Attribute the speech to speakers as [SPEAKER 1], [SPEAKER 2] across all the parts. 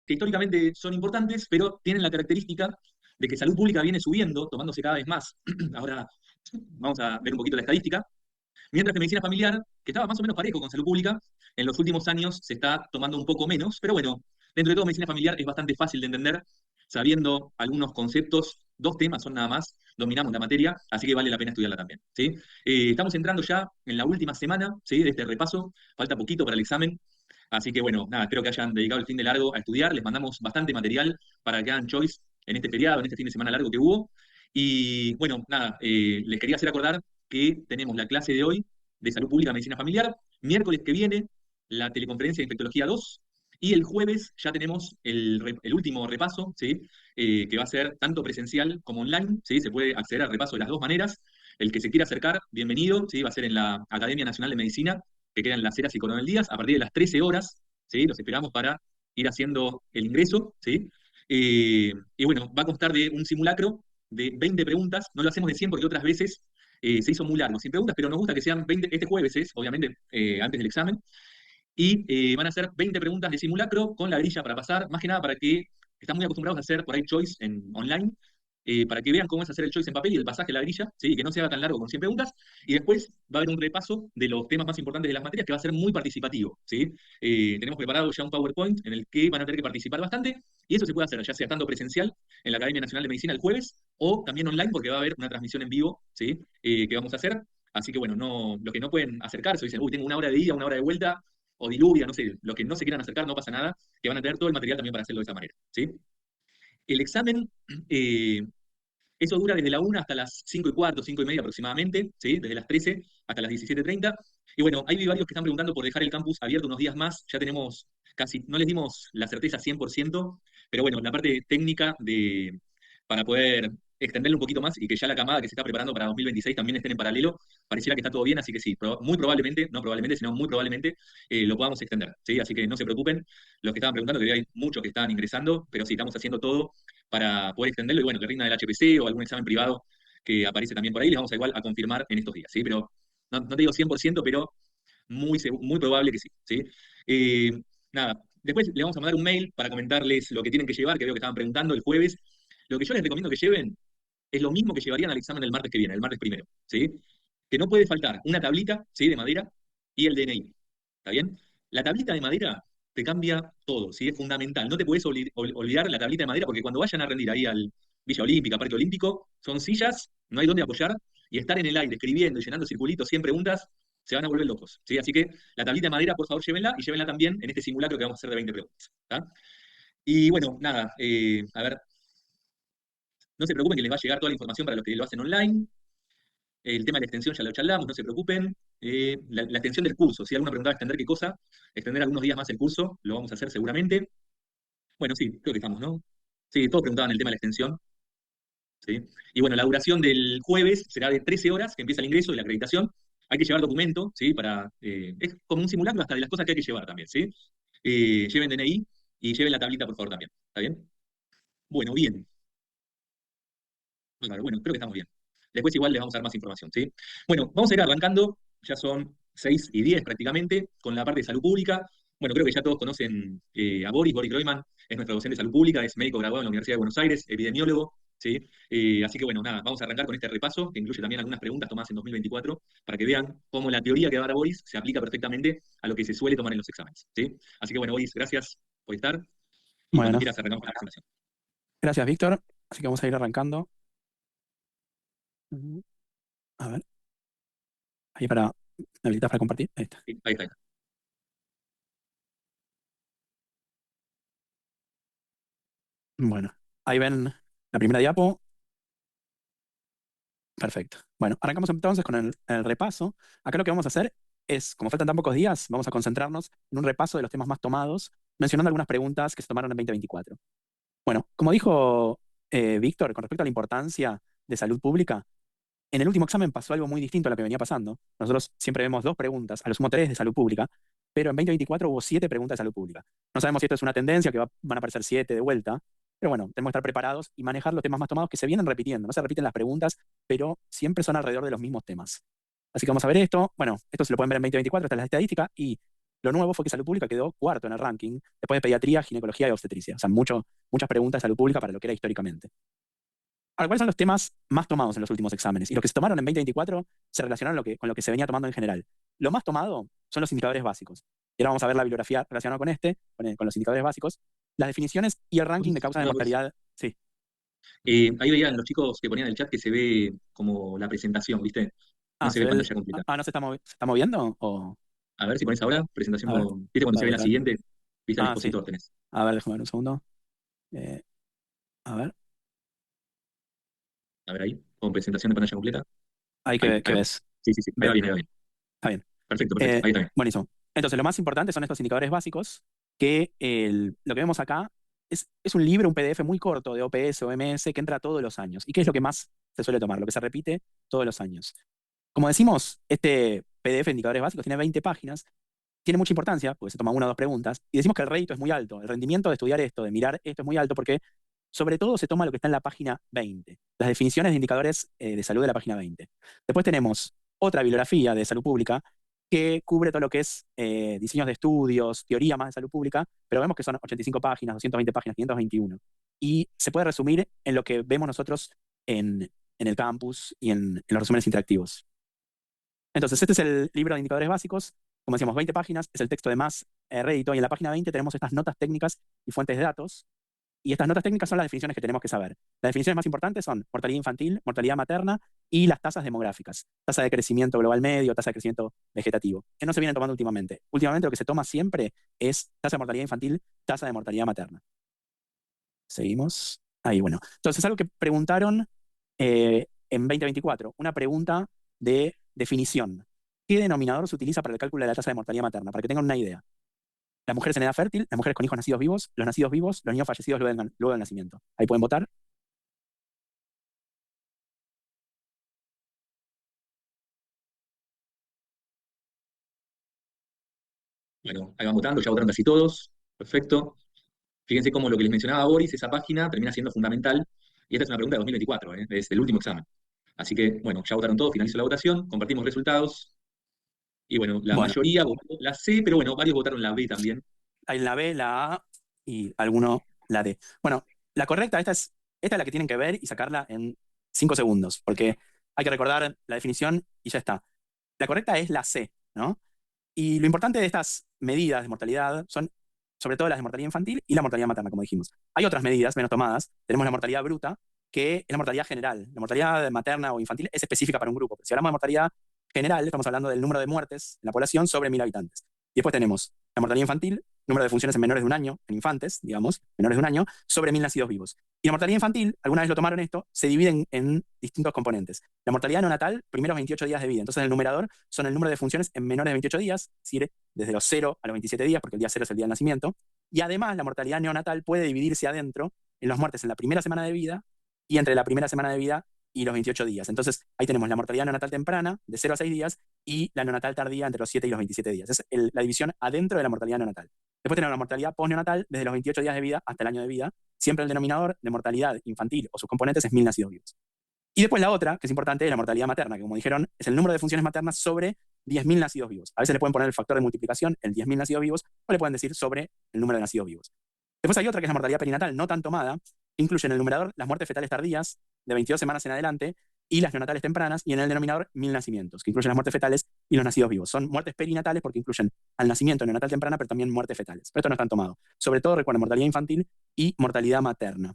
[SPEAKER 1] que históricamente son importantes, pero tienen la característica de que salud pública viene subiendo, tomándose cada vez más. Ahora vamos a ver un poquito la estadística. Mientras que medicina familiar, que estaba más o menos parejo con salud pública, en los últimos años se está tomando un poco menos, pero bueno, dentro de todo medicina familiar es bastante fácil de entender, sabiendo algunos conceptos, dos temas son nada más, dominamos la materia, así que vale la pena estudiarla también, ¿sí? Estamos entrando ya en la última semana, ¿sí? De este repaso, falta poquito para el examen, así que bueno, nada, espero que hayan dedicado el fin de largo a estudiar, les mandamos bastante material para que hagan choice en este feriado, en este fin de semana largo que hubo, y bueno, nada, les quería hacer acordar que tenemos la clase de hoy de Salud Pública, Medicina Familiar, miércoles que viene la teleconferencia de Infectología 2 y el jueves ya tenemos el último repaso, ¿sí? Que va a ser tanto presencial como online, ¿sí? Se puede acceder al repaso de las dos maneras. El que se quiera acercar, bienvenido, ¿sí? Va a ser en la Academia Nacional de Medicina, que queda en Las Heras y Coronel Díaz, a partir de las 13 horas, ¿sí? Los esperamos para ir haciendo el ingreso, ¿sí? Y bueno, va a constar de un simulacro de 20 preguntas, no lo hacemos de 100 porque otras veces se hizo muy largo, sin preguntas, pero nos gusta que sean 20, este jueves es, obviamente, antes del examen, y van a ser 20 preguntas de simulacro con la grilla para pasar, más que nada para que están muy acostumbrados a hacer por ahí choice en online, para que vean cómo es hacer el choice en papel y el pasaje, la grilla, ¿sí? Y que no se haga tan largo con 100 preguntas, y después va a haber un repaso de los temas más importantes de las materias que va a ser muy participativo, ¿sí? Tenemos preparado ya un PowerPoint en el que van a tener que participar bastante, y eso se puede hacer ya sea tanto presencial en la Academia Nacional de Medicina el jueves, o también online, porque va a haber una transmisión en vivo, ¿sí? Que vamos a hacer. Así que bueno, no, los que no pueden acercarse, dicen, uy, tengo una hora de ida, una hora de vuelta, o diluvia, no sé, los que no se quieran acercar, no pasa nada, que van a tener todo el material también para hacerlo de esa manera, ¿sí? El examen, eso dura desde la 1 hasta las 5:15, 5:30 aproximadamente, ¿sí? Desde las 13 hasta las 17:30. Y bueno, hay varios que están preguntando por dejar el campus abierto unos días más, ya tenemos casi, no les dimos la certeza 100%, pero bueno, la parte técnica para poder extenderlo un poquito más y que ya la camada que se está preparando para 2026 también estén en paralelo, pareciera que está todo bien, así que sí, muy probablemente, no probablemente, sino muy probablemente lo podamos extender, ¿sí? Así que no se preocupen, los que estaban preguntando, que hay muchos que están ingresando, pero sí, estamos haciendo todo para poder extenderlo y bueno, que rinda del HPC o algún examen privado que aparece también por ahí, les vamos a igual a confirmar en estos días, ¿sí? Pero no te digo 100%, pero muy probable que sí, ¿sí? Eh, nada, después le vamos a mandar un mail para comentarles lo que tienen que llevar, que veo que estaban preguntando el jueves. Lo que yo les recomiendo que lleven es lo mismo que llevarían al examen del martes que viene, el martes primero, ¿sí? Que no puede faltar una tablita, ¿sí? De madera y el DNI, ¿está bien? La tablita de madera te cambia todo, ¿sí? Es fundamental. No te puedes olvidar la tablita de madera porque cuando vayan a rendir ahí al Villa Olímpica, Parque Olímpico, son sillas, no hay dónde apoyar, y estar en el aire escribiendo y llenando circulitos, 100 preguntas, se van a volver locos, ¿sí? Así que la tablita de madera, por favor, llévenla y llévenla también en este simulacro que vamos a hacer de 20 preguntas, ¿tá? Y bueno, nada, a ver, no se preocupen que les va a llegar toda la información para los que lo hacen online. El tema de la extensión ya lo charlamos, no se preocupen. La extensión del curso, si alguna preguntaba extender qué cosa, extender algunos días más el curso, lo vamos a hacer seguramente. Bueno, sí, creo que estamos, ¿no? Sí, todos preguntaban el tema de la extensión, ¿sí? Y bueno, la duración del jueves será de 13 horas, que empieza el ingreso y la acreditación. Hay que llevar documento, ¿sí? Es como un simulacro hasta de las cosas que hay que llevar también, ¿sí? Lleven DNI y lleven la tablita, por favor, también. ¿Está bien? Bueno, bien. Claro, bueno, creo que estamos bien. Después igual les vamos a dar más información, ¿sí? Bueno, vamos a ir arrancando, ya son 6:10 prácticamente, con la parte de salud pública. Bueno, creo que ya todos conocen a Boris Groyman, es nuestro docente de salud pública, es médico graduado en la Universidad de Buenos Aires, epidemiólogo, ¿sí? Así que bueno, nada, vamos a arrancar con este repaso, que incluye también algunas preguntas tomadas en 2024, para que vean cómo la teoría que va a dar Boris se aplica perfectamente a lo que se suele tomar en los exámenes, ¿sí? Así que bueno, Boris, gracias por estar, y cuando
[SPEAKER 2] Bueno,
[SPEAKER 1] quieras arrancamos con la presentación.
[SPEAKER 2] gracias, Víctor. Así que vamos a ir arrancando. Ujú. A ver, ahí para, ¿me habilitas para compartir? Ahí está.
[SPEAKER 1] Sí, ahí está.
[SPEAKER 2] Bueno, ahí ven la primera diapo. Perfecto. Bueno, arrancamos entonces con el repaso. Acá lo que vamos a hacer es, como faltan tan pocos días, vamos a concentrarnos en un repaso de los temas más tomados, mencionando algunas preguntas que se tomaron en 2024. Bueno, como dijo Víctor, con respecto a la importancia de salud pública, en el último examen pasó algo muy distinto a lo que venía pasando. Nosotros siempre vemos dos preguntas, a lo sumo tres de salud pública, pero en 2024 hubo siete preguntas de salud pública. No sabemos si esto es una tendencia, que van a aparecer siete de vuelta, pero bueno, tenemos que estar preparados y manejar los temas más tomados que se vienen repitiendo. No se repiten las preguntas, pero siempre son alrededor de los mismos temas. Así que vamos a ver esto. Bueno, esto se lo pueden ver en 2024, esta es la estadística, y Lo nuevo fue que salud pública quedó cuarto en el ranking, después de pediatría, ginecología y obstetricia. O sea, muchas preguntas de salud pública para lo que era históricamente. Ahora, ¿cuáles son los temas más tomados en los últimos exámenes? Y los que se tomaron en 2024 se relacionaron con lo que se venía tomando en general. Lo más tomado son los indicadores básicos. Y ahora vamos a ver la bibliografía relacionada con los indicadores básicos, las definiciones y el ranking de causas de
[SPEAKER 1] Una cosa.
[SPEAKER 2] mortalidad. Sí.
[SPEAKER 1] Ahí veían los chicos que ponían en el chat que se ve como la presentación, ¿viste? No
[SPEAKER 2] Ah,
[SPEAKER 1] se
[SPEAKER 2] ¿se
[SPEAKER 1] ve
[SPEAKER 2] ve
[SPEAKER 1] pantalla completa.
[SPEAKER 2] no se está moviendo? O,
[SPEAKER 1] A ver si pones ahora, presentación
[SPEAKER 2] a ver,
[SPEAKER 1] con. ¿Viste cuando
[SPEAKER 2] voy
[SPEAKER 1] se
[SPEAKER 2] a
[SPEAKER 1] ve la
[SPEAKER 2] buscar.
[SPEAKER 1] siguiente? ¿Viste el
[SPEAKER 2] Ah, sí.
[SPEAKER 1] expositor tenés?
[SPEAKER 2] A ver, déjame ver un segundo. Eh, a ver,
[SPEAKER 1] A ver ahí, con presentación de pantalla completa.
[SPEAKER 2] ahí
[SPEAKER 1] Ahí,
[SPEAKER 2] que
[SPEAKER 1] ahí va.
[SPEAKER 2] ves.
[SPEAKER 1] Sí, sí, sí, ahí va bien, ahí va bien.
[SPEAKER 2] Está bien.
[SPEAKER 1] Perfecto, perfecto, ahí está bien.
[SPEAKER 2] Buenísimo. Entonces, lo más importante son estos indicadores básicos, que lo que vemos acá es un libro, un PDF muy corto de OPS o MS que entra todos los años. ¿Y qué es lo que más se suele tomar? Lo que se repite todos los años. Como decimos, este PDF de indicadores básicos tiene 20 páginas, tiene mucha importancia, porque se toma una o dos preguntas, y decimos que el rédito es muy alto. El rendimiento de estudiar esto, de mirar esto es muy alto, porque sobre todo se toma lo que está en la página 20, las definiciones de indicadores de salud de la página 20. Después tenemos otra bibliografía de salud pública que cubre todo lo que es diseños de estudios, teoría más de salud pública, pero vemos que son 85 páginas, 220 páginas, 521. Y se puede resumir en lo que vemos nosotros en el campus y en los resúmenes interactivos. Entonces, este es el libro de indicadores básicos. Como decíamos, 20 páginas, es el texto de más rédito, y en la página 20 tenemos estas notas técnicas y fuentes de datos. Y estas notas técnicas son las definiciones que tenemos que saber. Las definiciones más importantes son mortalidad infantil, mortalidad materna y las tasas demográficas. Tasa de crecimiento global medio, tasa de crecimiento vegetativo, que no se vienen tomando últimamente. Últimamente lo que se toma siempre es tasa de mortalidad infantil, tasa de mortalidad materna. Seguimos. Ahí, bueno. Entonces, algo que preguntaron en 2024, una pregunta de definición. ¿Qué denominador se utiliza para el cálculo de la tasa de mortalidad materna? Para que tengan una idea. Las mujeres en edad fértil, las mujeres con hijos nacidos vivos, los niños fallecidos luego del nacimiento. Ahí pueden votar.
[SPEAKER 1] Bueno, ahí van votando, ya votaron casi todos. Perfecto. Fíjense cómo lo que les mencionaba Boris, esa página termina siendo fundamental. Y esta es una pregunta de 2024, es el último examen. Así que, bueno, ya votaron todos, finalizo la votación, compartimos resultados. Y bueno, la
[SPEAKER 2] Bueno,
[SPEAKER 1] mayoría votó la C, pero bueno, varios votaron la B también.
[SPEAKER 2] hay la B, la A y alguno la D. Bueno, la correcta, esta es la que tienen que ver y sacarla en 5 segundos, porque hay que recordar la definición y ya está. La correcta es la C, ¿no? Y lo importante de estas medidas de mortalidad son sobre todo las de mortalidad infantil y la mortalidad materna, como dijimos. Hay otras medidas menos tomadas. Tenemos la mortalidad bruta, que es la mortalidad general. La mortalidad materna o infantil es específica para un grupo. Pero si hablamos de mortalidad general, estamos hablando del número de muertes en la población sobre 1.000 habitantes. Y después tenemos la mortalidad infantil, número de funciones en menores de un año, en infantes, digamos, menores de un año, sobre 1.000 nacidos vivos. Y la mortalidad infantil, alguna vez lo tomaron esto, se divide en distintos componentes. La mortalidad neonatal, primeros 28 días de vida. Entonces el numerador son el número de funciones en menores de 28 días, es decir, desde los 0 a los 27 días, porque el día 0 es el día del nacimiento. Y además la mortalidad neonatal puede dividirse adentro en las muertes en la primera semana de vida y entre la primera semana de vida y los 28 días. Entonces ahí tenemos la mortalidad neonatal temprana de 0 a 6 días y la neonatal tardía entre los 7 y los 27 días. Es la división adentro de la mortalidad neonatal. Después tenemos la mortalidad postneonatal desde los 28 días de vida hasta el año de vida. Siempre el denominador de mortalidad infantil o sus componentes es 1.000 nacidos vivos. Y después la otra, que es importante, es la mortalidad materna, que como dijeron, es el número de funciones maternas sobre 10.000 nacidos vivos. A veces le pueden poner el factor de multiplicación, el 10.000 nacidos vivos, o le pueden decir sobre el número de nacidos vivos. Después hay otra que es la mortalidad perinatal, no tan tomada, que incluye en el numerador las muertes fetales tardías, de 22 semanas en adelante, y las neonatales tempranas, y en el denominador 1.000 nacimientos, que incluyen las muertes fetales y los nacidos vivos. Son muertes perinatales porque incluyen al nacimiento neonatal temprana, pero también muertes fetales. Pero esto no están tomado. Sobre todo recuerden mortalidad infantil y mortalidad materna.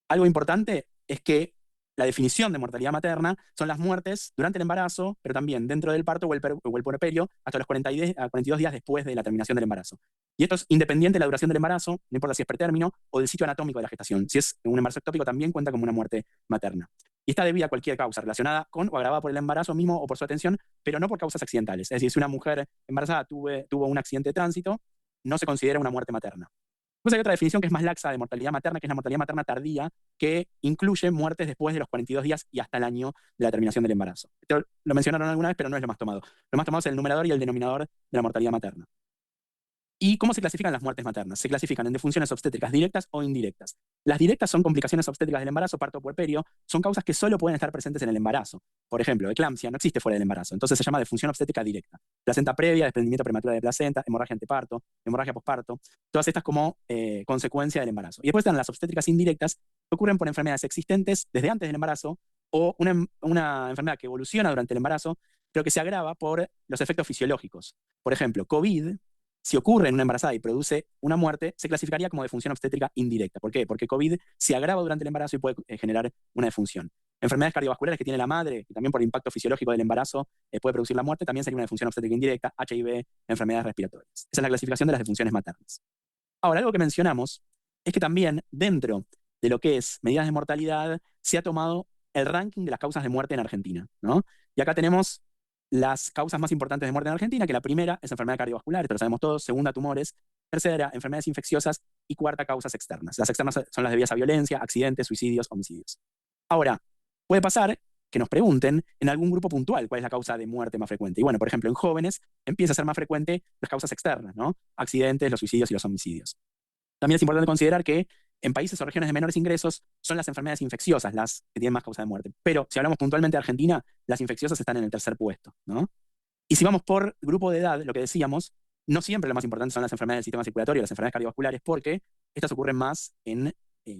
[SPEAKER 2] Algo importante es que la definición de mortalidad materna son las muertes durante el embarazo, pero también dentro del parto o el puerperio, hasta los 42 días después de la terminación del embarazo. Y esto es independiente de la duración del embarazo, no importa si es pretérmino o del sitio anatómico de la gestación. Si es un embarazo ectópico, también cuenta como una muerte materna. Y está debida a cualquier causa relacionada con o agravada por el embarazo mismo o por su atención, pero no por causas accidentales. Es decir, si una mujer embarazada tuvo un accidente de tránsito, no se considera una muerte materna. Después hay otra definición que es más laxa de mortalidad materna, que es la mortalidad materna tardía, que incluye muertes después de los 42 días y hasta el año de la terminación del embarazo. Esto lo mencionaron alguna vez, pero no es lo más tomado. Lo más tomado es el numerador y el denominador de la mortalidad materna. ¿Y cómo se clasifican las muertes maternas? Se clasifican en defunciones obstétricas directas o indirectas. Las directas son complicaciones obstétricas del embarazo, parto puerperio, son causas que solo pueden estar presentes en el embarazo. Por ejemplo, eclampsia no existe fuera del embarazo, entonces se llama defunción obstétrica directa. Placenta previa, desprendimiento prematuro de placenta, hemorragia anteparto, hemorragia posparto, todas estas como consecuencia del embarazo. Y después están las obstétricas indirectas, que ocurren por enfermedades existentes desde antes del embarazo o una enfermedad que evoluciona durante el embarazo, pero que se agrava por los efectos fisiológicos. Por ejemplo, COVID, si ocurre en una embarazada y produce una muerte, se clasificaría como defunción obstétrica indirecta. ¿Por qué? Porque COVID se agrava durante el embarazo y puede generar una defunción. Enfermedades cardiovasculares que tiene la madre, que también por impacto fisiológico del embarazo puede producir la muerte, también sería una defunción obstétrica indirecta, HIV, enfermedades respiratorias. Esa es la clasificación de las defunciones maternas. Ahora, algo que mencionamos es que también dentro de lo que es medidas de mortalidad se ha tomado el ranking de las causas de muerte en Argentina, ¿no? Y acá tenemos las causas más importantes de muerte en Argentina, que la primera es enfermedad cardiovascular, esto lo sabemos todos, segunda, tumores, tercera, enfermedades infecciosas y cuarta, causas externas. Las externas son las debidas a violencia, accidentes, suicidios, homicidios. Ahora, puede pasar que nos pregunten en algún grupo puntual cuál es la causa de muerte más frecuente. Y bueno, por ejemplo, en jóvenes empieza a ser más frecuente las causas externas, ¿no? Accidentes, los suicidios y los homicidios. También es importante considerar que en países o regiones de menores ingresos son las enfermedades infecciosas las que tienen más causa de muerte. Pero si hablamos puntualmente de Argentina, las infecciosas están en el tercer puesto, ¿no? Y si vamos por grupo de edad, lo que decíamos, no siempre lo más importante son las enfermedades del sistema circulatorio, las enfermedades cardiovasculares, porque estas ocurren más en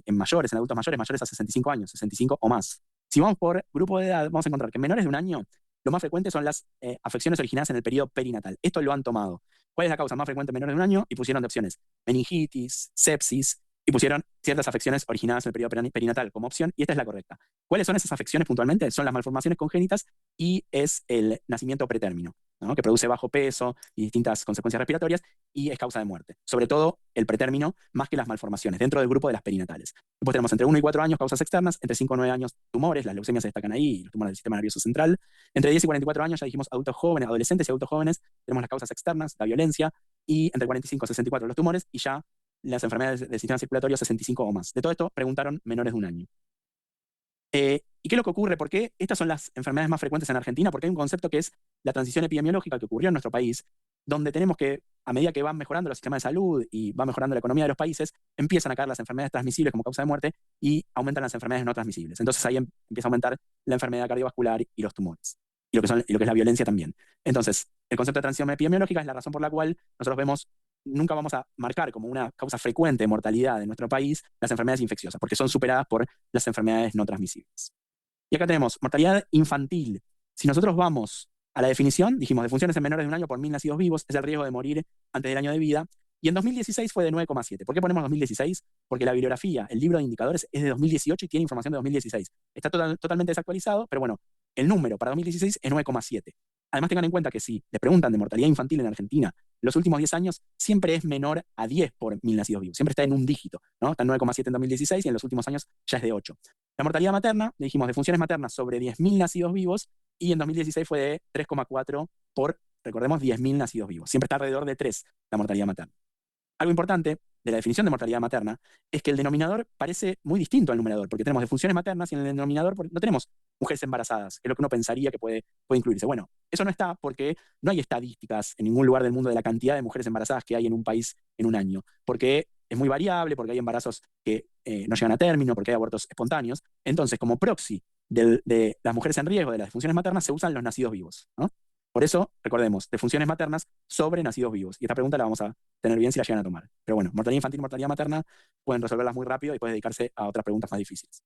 [SPEAKER 2] mayores, en adultos mayores, mayores a 65 años, 65 o más. Si vamos por grupo de edad, vamos a encontrar que en menores de un año, lo más frecuente son las afecciones originadas en el periodo perinatal. Esto lo han tomado. ¿Cuál es la causa más frecuente en menores de un año? Y pusieron de opciones meningitis, sepsis, y pusieron ciertas afecciones originadas en el periodo perinatal como opción, y esta es la correcta. ¿Cuáles son esas afecciones puntualmente? Son las malformaciones congénitas y es el nacimiento pretérmino, ¿no? Que produce bajo peso y distintas consecuencias respiratorias y es causa de muerte. Sobre todo el pretérmino, más que las malformaciones, dentro del grupo de las perinatales. Después tenemos entre 1 y 4 años causas externas, entre 5 y 9 años tumores, las leucemias se destacan ahí, los tumores del sistema nervioso central. Entre 10 y 44 años ya dijimos adultos jóvenes, adolescentes y adultos jóvenes, tenemos las causas externas, la violencia, y entre 45 y 64 los tumores, y ya las enfermedades del sistema circulatorio 65 o más. De todo esto preguntaron menores de un año. ¿Y qué es lo que ocurre? ¿Por qué estas son las enfermedades más frecuentes en Argentina? Porque hay un concepto que es la transición epidemiológica que ocurrió en nuestro país, donde tenemos que, a medida que van mejorando los sistemas de salud y va mejorando la economía de los países, empiezan a caer las enfermedades transmisibles como causa de muerte y aumentan las enfermedades no transmisibles. Entonces ahí empieza a aumentar la enfermedad cardiovascular y los tumores. Y lo que es la violencia también. Entonces, el concepto de transición epidemiológica es la razón por la cual nosotros vemos, nunca vamos a marcar como una causa frecuente de mortalidad en nuestro país las enfermedades infecciosas, porque son superadas por las enfermedades no transmisibles. Y acá tenemos mortalidad infantil. Si nosotros vamos a la definición, dijimos, defunciones en menores de un año por 1000 nacidos vivos, es el riesgo de morir antes del año de vida. Y en 2016 fue de 9,7. ¿Por qué ponemos 2016? Porque la bibliografía, el libro de indicadores, es de 2018 y tiene información de 2016. Está totalmente desactualizado, pero bueno, el número para 2016 es 9,7. Además, tengan en cuenta que si les preguntan de mortalidad infantil en Argentina, los últimos 10 años siempre es menor a 10 por 1000 nacidos vivos. Siempre está en un dígito, ¿no? Está en 9,7 en 2016 y en los últimos años ya es de 8. La mortalidad materna, le dijimos, de funciones maternas sobre 10.000 nacidos vivos, y en 2016 fue de 3,4 por, recordemos, 10.000 nacidos vivos. Siempre está alrededor de 3 la mortalidad materna. Algo importante de la definición de mortalidad materna es que el denominador parece muy distinto al numerador, porque tenemos defunciones maternas y en el denominador no tenemos mujeres embarazadas, que es lo que uno pensaría que puede incluirse. Bueno, eso no está porque no hay estadísticas en ningún lugar del mundo de la cantidad de mujeres embarazadas que hay en un país en un año, porque es muy variable, porque hay embarazos que no llegan a término, porque hay abortos espontáneos. Entonces, como proxy de las mujeres en riesgo de las defunciones maternas, se usan los nacidos vivos, ¿no? Por eso, recordemos, defunciones maternas sobre nacidos vivos. Y esta pregunta la vamos a tener bien si la llegan a tomar. Pero bueno, mortalidad infantil, mortalidad materna, pueden resolverlas muy rápido y pueden dedicarse a otras preguntas más difíciles.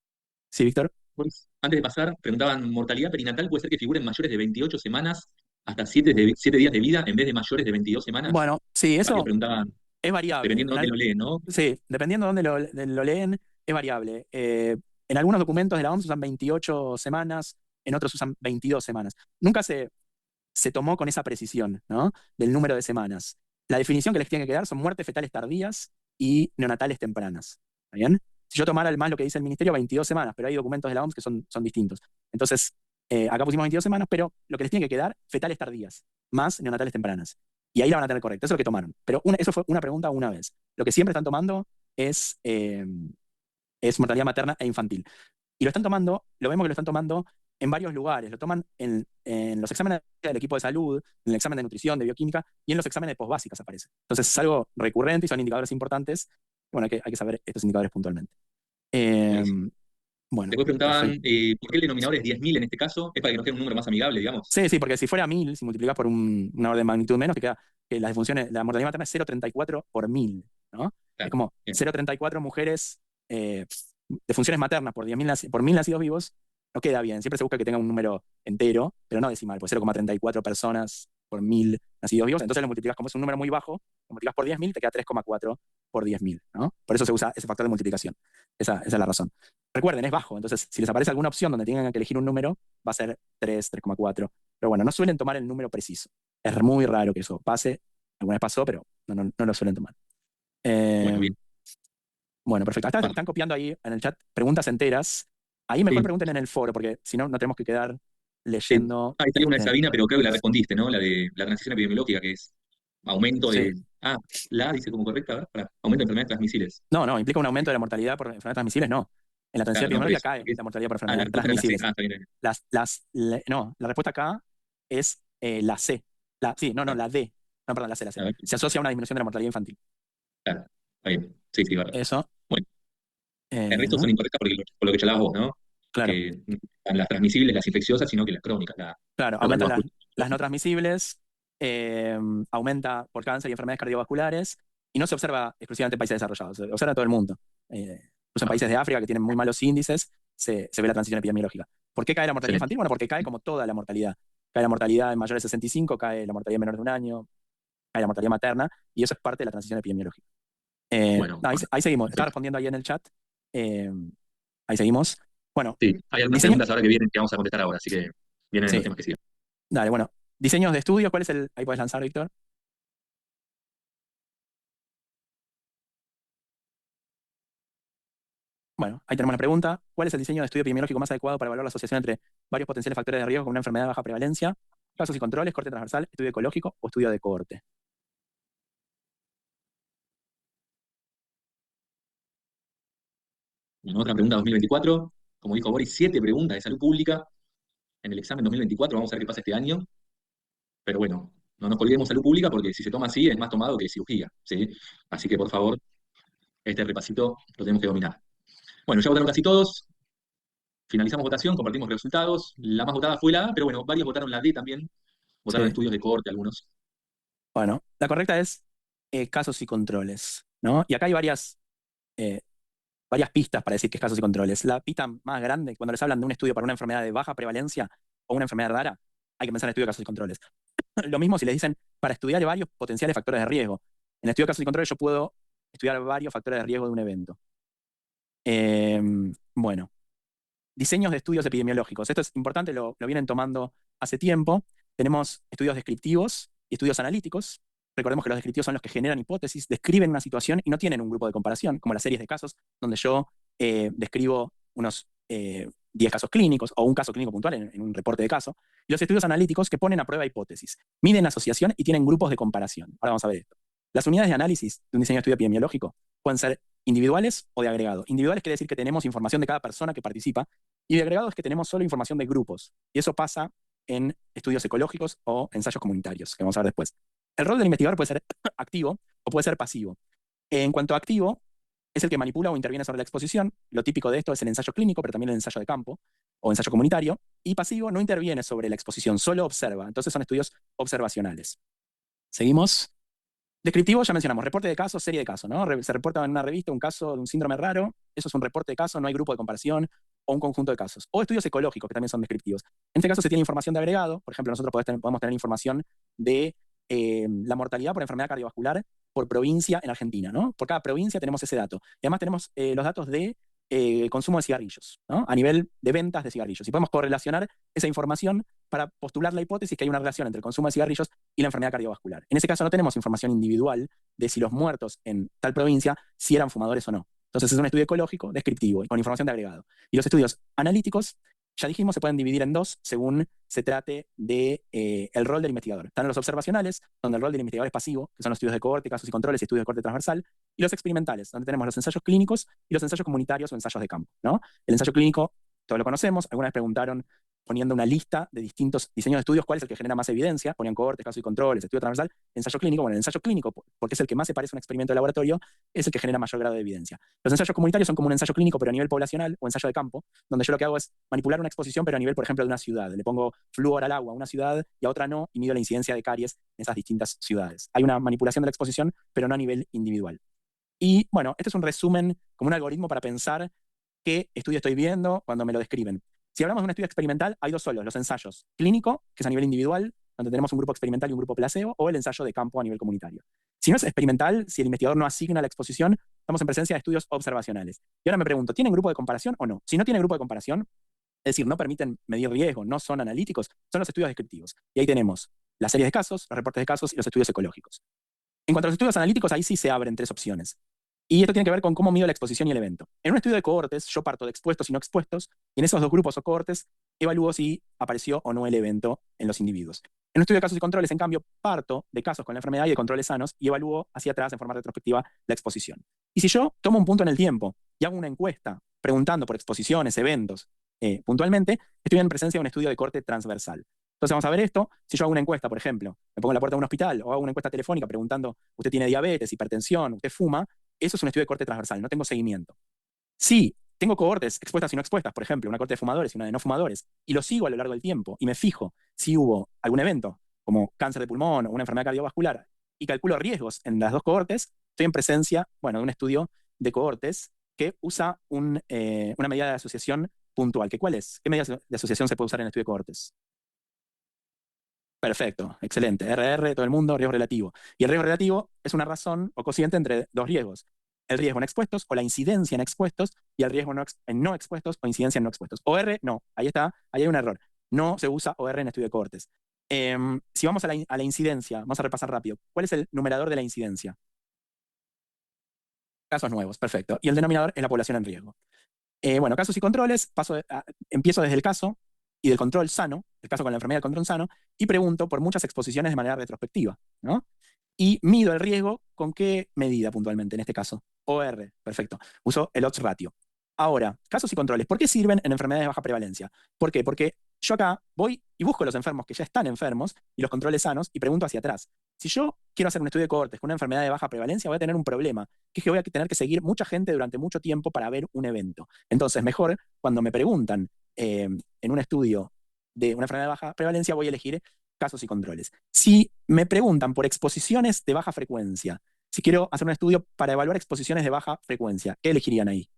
[SPEAKER 2] ¿Sí, Víctor?
[SPEAKER 1] Pues, antes de pasar, preguntaban, ¿mortalidad perinatal puede ser que figuren mayores de 28 semanas hasta 7 días de vida en vez de mayores de 22 semanas?
[SPEAKER 2] Bueno, sí,
[SPEAKER 1] Varios
[SPEAKER 2] eso
[SPEAKER 1] preguntaban,
[SPEAKER 2] es variable.
[SPEAKER 1] dependiendo de dónde lo leen, ¿no?
[SPEAKER 2] Sí, dependiendo de dónde lo leen, es variable. En algunos documentos de la OMS usan 28 semanas, en otros usan 22 semanas. Nunca se tomó con esa precisión, ¿no? Del número de semanas. La definición que les tiene que quedar son muertes fetales tardías y neonatales tempranas. ¿Está bien? Si yo tomara más lo que dice el ministerio, 22 semanas, pero hay documentos de la OMS que son distintos. Entonces, acá pusimos 22 semanas, pero lo que les tiene que quedar, fetales tardías, más neonatales tempranas. Y ahí la van a tener correcta, eso es lo que tomaron. Pero eso fue una pregunta una vez. Lo que siempre están tomando es mortalidad materna e infantil. Y lo vemos que lo están tomando en varios lugares. Lo toman en los exámenes del equipo de salud, en el examen de nutrición, de bioquímica y en los exámenes de posbásicas aparece. Entonces es algo recurrente y son indicadores importantes. Bueno, hay que saber estos indicadores puntualmente. Eh,
[SPEAKER 1] Buenísimo.
[SPEAKER 2] bueno,
[SPEAKER 1] Después preguntaban
[SPEAKER 2] perfecto.
[SPEAKER 1] por qué el denominador es 10.000 en este caso. Es para que nos quede un número más amigable, digamos.
[SPEAKER 2] Sí, sí, porque si fuera 1000, si multiplicas por una orden de magnitud menos, te queda que la mortalidad materna es 0,34 por 1000, ¿no? Es
[SPEAKER 1] Claro.
[SPEAKER 2] como
[SPEAKER 1] Bien.
[SPEAKER 2] 0,34 mujeres de funciones maternas por 10.000 por 1000 nacidos vivos, no queda bien. Siempre se busca que tenga un número entero, pero no decimal, pues 0,34 personas por 1000 nacidos vivos. Entonces lo multiplicas, como es un número muy bajo, lo multiplicas por 10.000, te queda 3,4 por 10.000, ¿no? Por eso se usa ese factor de multiplicación. Esa es la razón. Recuerden, es bajo, entonces si les aparece alguna opción donde tengan que elegir un número, va a ser 3, 3,4. Pero bueno, no suelen tomar el número preciso. Es muy raro que eso pase. Alguna vez pasó, pero no lo suelen tomar.
[SPEAKER 1] Bueno,
[SPEAKER 2] Eh,
[SPEAKER 1] bien.
[SPEAKER 2] bueno, perfecto.
[SPEAKER 1] Bueno,
[SPEAKER 2] Están copiando ahí en el chat preguntas enteras. Ahí mejor
[SPEAKER 1] sí.
[SPEAKER 2] pregunten en el foro, porque si no, no tenemos que quedar
[SPEAKER 1] Sí.
[SPEAKER 2] leyendo.
[SPEAKER 1] Ahí salió una de Sabina, pero creo que la respondiste, ¿no? La de la transición epidemiológica, que es aumento
[SPEAKER 2] Sí.
[SPEAKER 1] de. Ah, la dice como correcta, a ver, aumento de enfermedades transmisibles.
[SPEAKER 2] No, implica un aumento de la mortalidad por enfermedades transmisibles, no. En la transición
[SPEAKER 1] Claro, no, por
[SPEAKER 2] epidemiológica
[SPEAKER 1] eso.
[SPEAKER 2] cae la mortalidad por
[SPEAKER 1] La
[SPEAKER 2] enfermedades
[SPEAKER 1] respuesta era la C.
[SPEAKER 2] transmisibles.
[SPEAKER 1] Ah, está bien.
[SPEAKER 2] No, la respuesta acá es la C. Sí, no,
[SPEAKER 1] Claro.
[SPEAKER 2] la D. No, perdón, la C, la C.
[SPEAKER 1] A ver,
[SPEAKER 2] Se asocia a una disminución de la mortalidad infantil.
[SPEAKER 1] claro. Está bien. Sí, sí, verdad.
[SPEAKER 2] Eso.
[SPEAKER 1] Bueno, el resto son incorrectas por lo que charlabas vos, ¿no?
[SPEAKER 2] Claro.
[SPEAKER 1] Que no están las transmisibles, las infecciosas, sino que las crónicas,
[SPEAKER 2] Claro,
[SPEAKER 1] la
[SPEAKER 2] aumentan
[SPEAKER 1] cardiovascular.
[SPEAKER 2] las no transmisibles, aumenta por cáncer y enfermedades cardiovasculares, y no se observa exclusivamente en países desarrollados, se observa en todo el mundo. Incluso en
[SPEAKER 1] Ah,
[SPEAKER 2] países de África que tienen muy malos índices, se ve la transición epidemiológica. ¿Por qué cae la mortalidad
[SPEAKER 1] excelente.
[SPEAKER 2] infantil? Bueno, porque cae como toda la mortalidad. Cae la mortalidad en mayores de 65, cae la mortalidad en menores de un año, cae la mortalidad materna, y eso es parte de la transición epidemiológica.
[SPEAKER 1] Bueno,
[SPEAKER 2] No,
[SPEAKER 1] bueno,
[SPEAKER 2] ahí seguimos, está
[SPEAKER 1] perfecto.
[SPEAKER 2] respondiendo ahí en el chat. Eh, ahí seguimos. Bueno,
[SPEAKER 1] Sí, hay algunas
[SPEAKER 2] diseño,
[SPEAKER 1] preguntas ahora que vienen que vamos a contestar ahora, así que vienen en los
[SPEAKER 2] sí,
[SPEAKER 1] temas que siguen.
[SPEAKER 2] dale, bueno. Diseños de estudio, ¿cuál es el? Ahí puedes lanzar, Víctor. Bueno, ahí tenemos la pregunta. ¿Cuál es el diseño de estudio epidemiológico más adecuado para evaluar la asociación entre varios potenciales factores de riesgo con una enfermedad de baja prevalencia? Casos y controles, corte transversal, estudio ecológico o estudio de cohorte.
[SPEAKER 1] Bueno, otra pregunta 2024. Como dijo Boris, 7 preguntas de salud pública en el examen 2024. Vamos a ver qué pasa este año. Pero bueno, no nos olvidemos salud pública porque si se toma así es más tomado que cirugía, ¿sí? Así que por favor, este repasito lo tenemos que dominar. Bueno, ya votaron casi todos. Finalizamos votación, compartimos resultados. La más votada fue la A, pero bueno, varios votaron la D también. Votaron
[SPEAKER 2] Sí.
[SPEAKER 1] estudios de cohorte algunos.
[SPEAKER 2] Bueno, la correcta es casos y controles, ¿no? Y acá hay eh, varias pistas para decir que es casos y controles. La pista más grande, cuando les hablan de un estudio para una enfermedad de baja prevalencia o una enfermedad rara, hay que pensar en estudio de casos y controles. Lo mismo si les dicen para estudiar varios potenciales factores de riesgo. En el estudio de casos y controles yo puedo estudiar varios factores de riesgo de un evento. Eh, bueno, diseños de estudios epidemiológicos. Esto es importante, lo vienen tomando hace tiempo. Tenemos estudios descriptivos y estudios analíticos. Recordemos que los descriptivos son los que generan hipótesis, describen una situación y no tienen un grupo de comparación, como las series de casos, donde yo describo unos 10 casos clínicos o un caso clínico puntual en un reporte de caso. Y los estudios analíticos que ponen a prueba hipótesis, miden asociación y tienen grupos de comparación. Ahora vamos a ver esto. Las unidades de análisis de un diseño de estudio epidemiológico pueden ser individuales o de agregado. Individuales quiere decir que tenemos información de cada persona que participa y de agregado es que tenemos solo información de grupos. Y eso pasa en estudios ecológicos o ensayos comunitarios, que vamos a ver después. El rol del investigador puede ser activo o puede ser pasivo. En cuanto a activo, es el que manipula o interviene sobre la exposición. Lo típico de esto es el ensayo clínico, pero también el ensayo de campo o ensayo comunitario. Y pasivo no interviene sobre la exposición, solo observa. Entonces son estudios observacionales. Seguimos. Descriptivo, ya mencionamos, reporte de caso, serie de caso, ¿no? Se reporta en una revista un caso de un síndrome raro, eso es un reporte de caso, no hay grupo de comparación o un conjunto de casos. O estudios ecológicos, que también son descriptivos. En este caso se tiene información de agregado, por ejemplo, nosotros podemos tener información de la mortalidad por enfermedad cardiovascular por provincia en Argentina, ¿no? Por cada provincia tenemos ese dato. Y además tenemos los datos de consumo de cigarrillos, ¿no? A nivel de ventas de cigarrillos. Y podemos correlacionar esa información para postular la hipótesis que hay una relación entre el consumo de cigarrillos y la enfermedad cardiovascular. En ese caso no tenemos información individual de si los muertos en tal provincia si eran fumadores o no. Entonces es un estudio ecológico, descriptivo y con información de agregado. Y los estudios analíticos, ya dijimos, se pueden dividir en dos según se trate de el rol del investigador. Están los observacionales, donde el rol del investigador es pasivo, que son los estudios de cohorte, casos y controles y estudios de cohorte transversal, y los experimentales, donde tenemos los ensayos clínicos y los ensayos comunitarios o ensayos de campo, ¿no? El ensayo clínico, todos lo conocemos, alguna vez preguntaron poniendo una lista de distintos diseños de estudios, cuál es el que genera más evidencia, ponían cohortes, casos y controles, estudio transversal, ensayo clínico. Bueno, el ensayo clínico, porque es el que más se parece a un experimento de laboratorio, es el que genera mayor grado de evidencia. Los ensayos comunitarios son como un ensayo clínico, pero a nivel poblacional, o ensayo de campo, donde yo lo que hago es manipular una exposición, pero a nivel, por ejemplo, de una ciudad. Le pongo flúor al agua a una ciudad y a otra no, y mido la incidencia de caries en esas distintas ciudades. Hay una manipulación de la exposición, pero no a nivel individual. Y bueno, este es un resumen, como un algoritmo para pensar qué estudio estoy viendo cuando me lo describen. Si hablamos de un estudio experimental, hay dos solos: los ensayos clínico, que es a nivel individual, donde tenemos un grupo experimental y un grupo placebo, o el ensayo de campo a nivel comunitario. Si no es experimental, si el investigador no asigna la exposición, estamos en presencia de estudios observacionales. Y ahora me pregunto, ¿tienen grupo de comparación o no? Si no tienen grupo de comparación, es decir, no permiten medir riesgo, no son analíticos, son los estudios descriptivos. Y ahí tenemos las series de casos, los reportes de casos y los estudios ecológicos. En cuanto a los estudios analíticos, ahí sí se abren tres opciones. Y esto tiene que ver con cómo mido la exposición y el evento. En un estudio de cohortes, yo parto de expuestos y no expuestos, y en esos dos grupos o cohortes evalúo si apareció o no el evento en los individuos. En un estudio de casos y controles, en cambio, parto de casos con la enfermedad y de controles sanos y evalúo hacia atrás, en forma retrospectiva, la exposición. Y si yo tomo un punto en el tiempo y hago una encuesta preguntando por exposiciones, eventos, puntualmente, estoy en presencia de un estudio de corte transversal. Entonces vamos a ver esto. Si yo hago una encuesta, por ejemplo, me pongo en la puerta de un hospital o hago una encuesta telefónica preguntando, ¿usted tiene diabetes, hipertensión, usted fuma? Eso es un estudio de corte transversal, no tengo seguimiento. Si tengo cohortes expuestas y no expuestas, por ejemplo, una corte de fumadores y una de no fumadores, y lo sigo a lo largo del tiempo y me fijo si hubo algún evento, como cáncer de pulmón o una enfermedad cardiovascular, y calculo riesgos en las dos cohortes, estoy en presencia, bueno, de un estudio de cohortes que usa una medida de asociación puntual. ¿Cuál es? ¿Qué medida de asociación se puede usar en el estudio de cohortes? Perfecto, excelente. RR, todo el mundo, riesgo relativo. Y el riesgo relativo es una razón o cociente entre dos riesgos: el riesgo en expuestos o la incidencia en expuestos, y el riesgo en no expuestos o incidencia en no expuestos. OR, no, ahí está, ahí hay un error. No se usa OR en estudio de cohortes. Si vamos a la incidencia, vamos a repasar rápido. ¿Cuál es el numerador de la incidencia? Casos nuevos, perfecto. Y el denominador es la población en riesgo. Bueno, casos y controles, empiezo desde el caso y del control sano, el caso con la enfermedad del control sano, y pregunto por muchas exposiciones de manera retrospectiva, ¿no? Y mido el riesgo con qué medida puntualmente en este caso. OR, perfecto. Uso el odds ratio. Ahora, casos y controles, ¿por qué sirven en enfermedades de baja prevalencia? ¿Por qué? Porque yo acá voy y busco los enfermos que ya están enfermos y los controles sanos y pregunto hacia atrás. Si yo quiero hacer un estudio de cohortes con una enfermedad de baja prevalencia, voy a tener un problema, que es que voy a tener que seguir mucha gente durante mucho tiempo para ver un evento. Entonces, mejor cuando me preguntan en un estudio de una enfermedad de baja prevalencia, voy a elegir casos y controles. Si me preguntan por exposiciones de baja frecuencia, si quiero hacer un estudio para evaluar exposiciones de baja frecuencia, ¿qué elegirían ahí?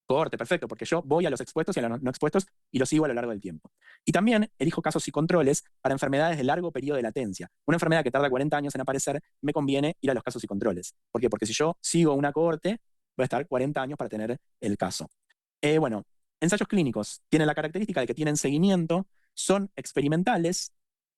[SPEAKER 2] Cohorte, perfecto, porque yo voy a los expuestos y a los no expuestos y los sigo a lo largo del tiempo. Y también elijo casos y controles para enfermedades de largo periodo de latencia. Una enfermedad que tarda 40 años en aparecer, me conviene ir a los casos y controles. ¿Por qué? Porque si yo sigo una cohorte, voy a estar 40 años para tener el caso. Bueno, ensayos clínicos tienen la característica de que tienen seguimiento, son experimentales,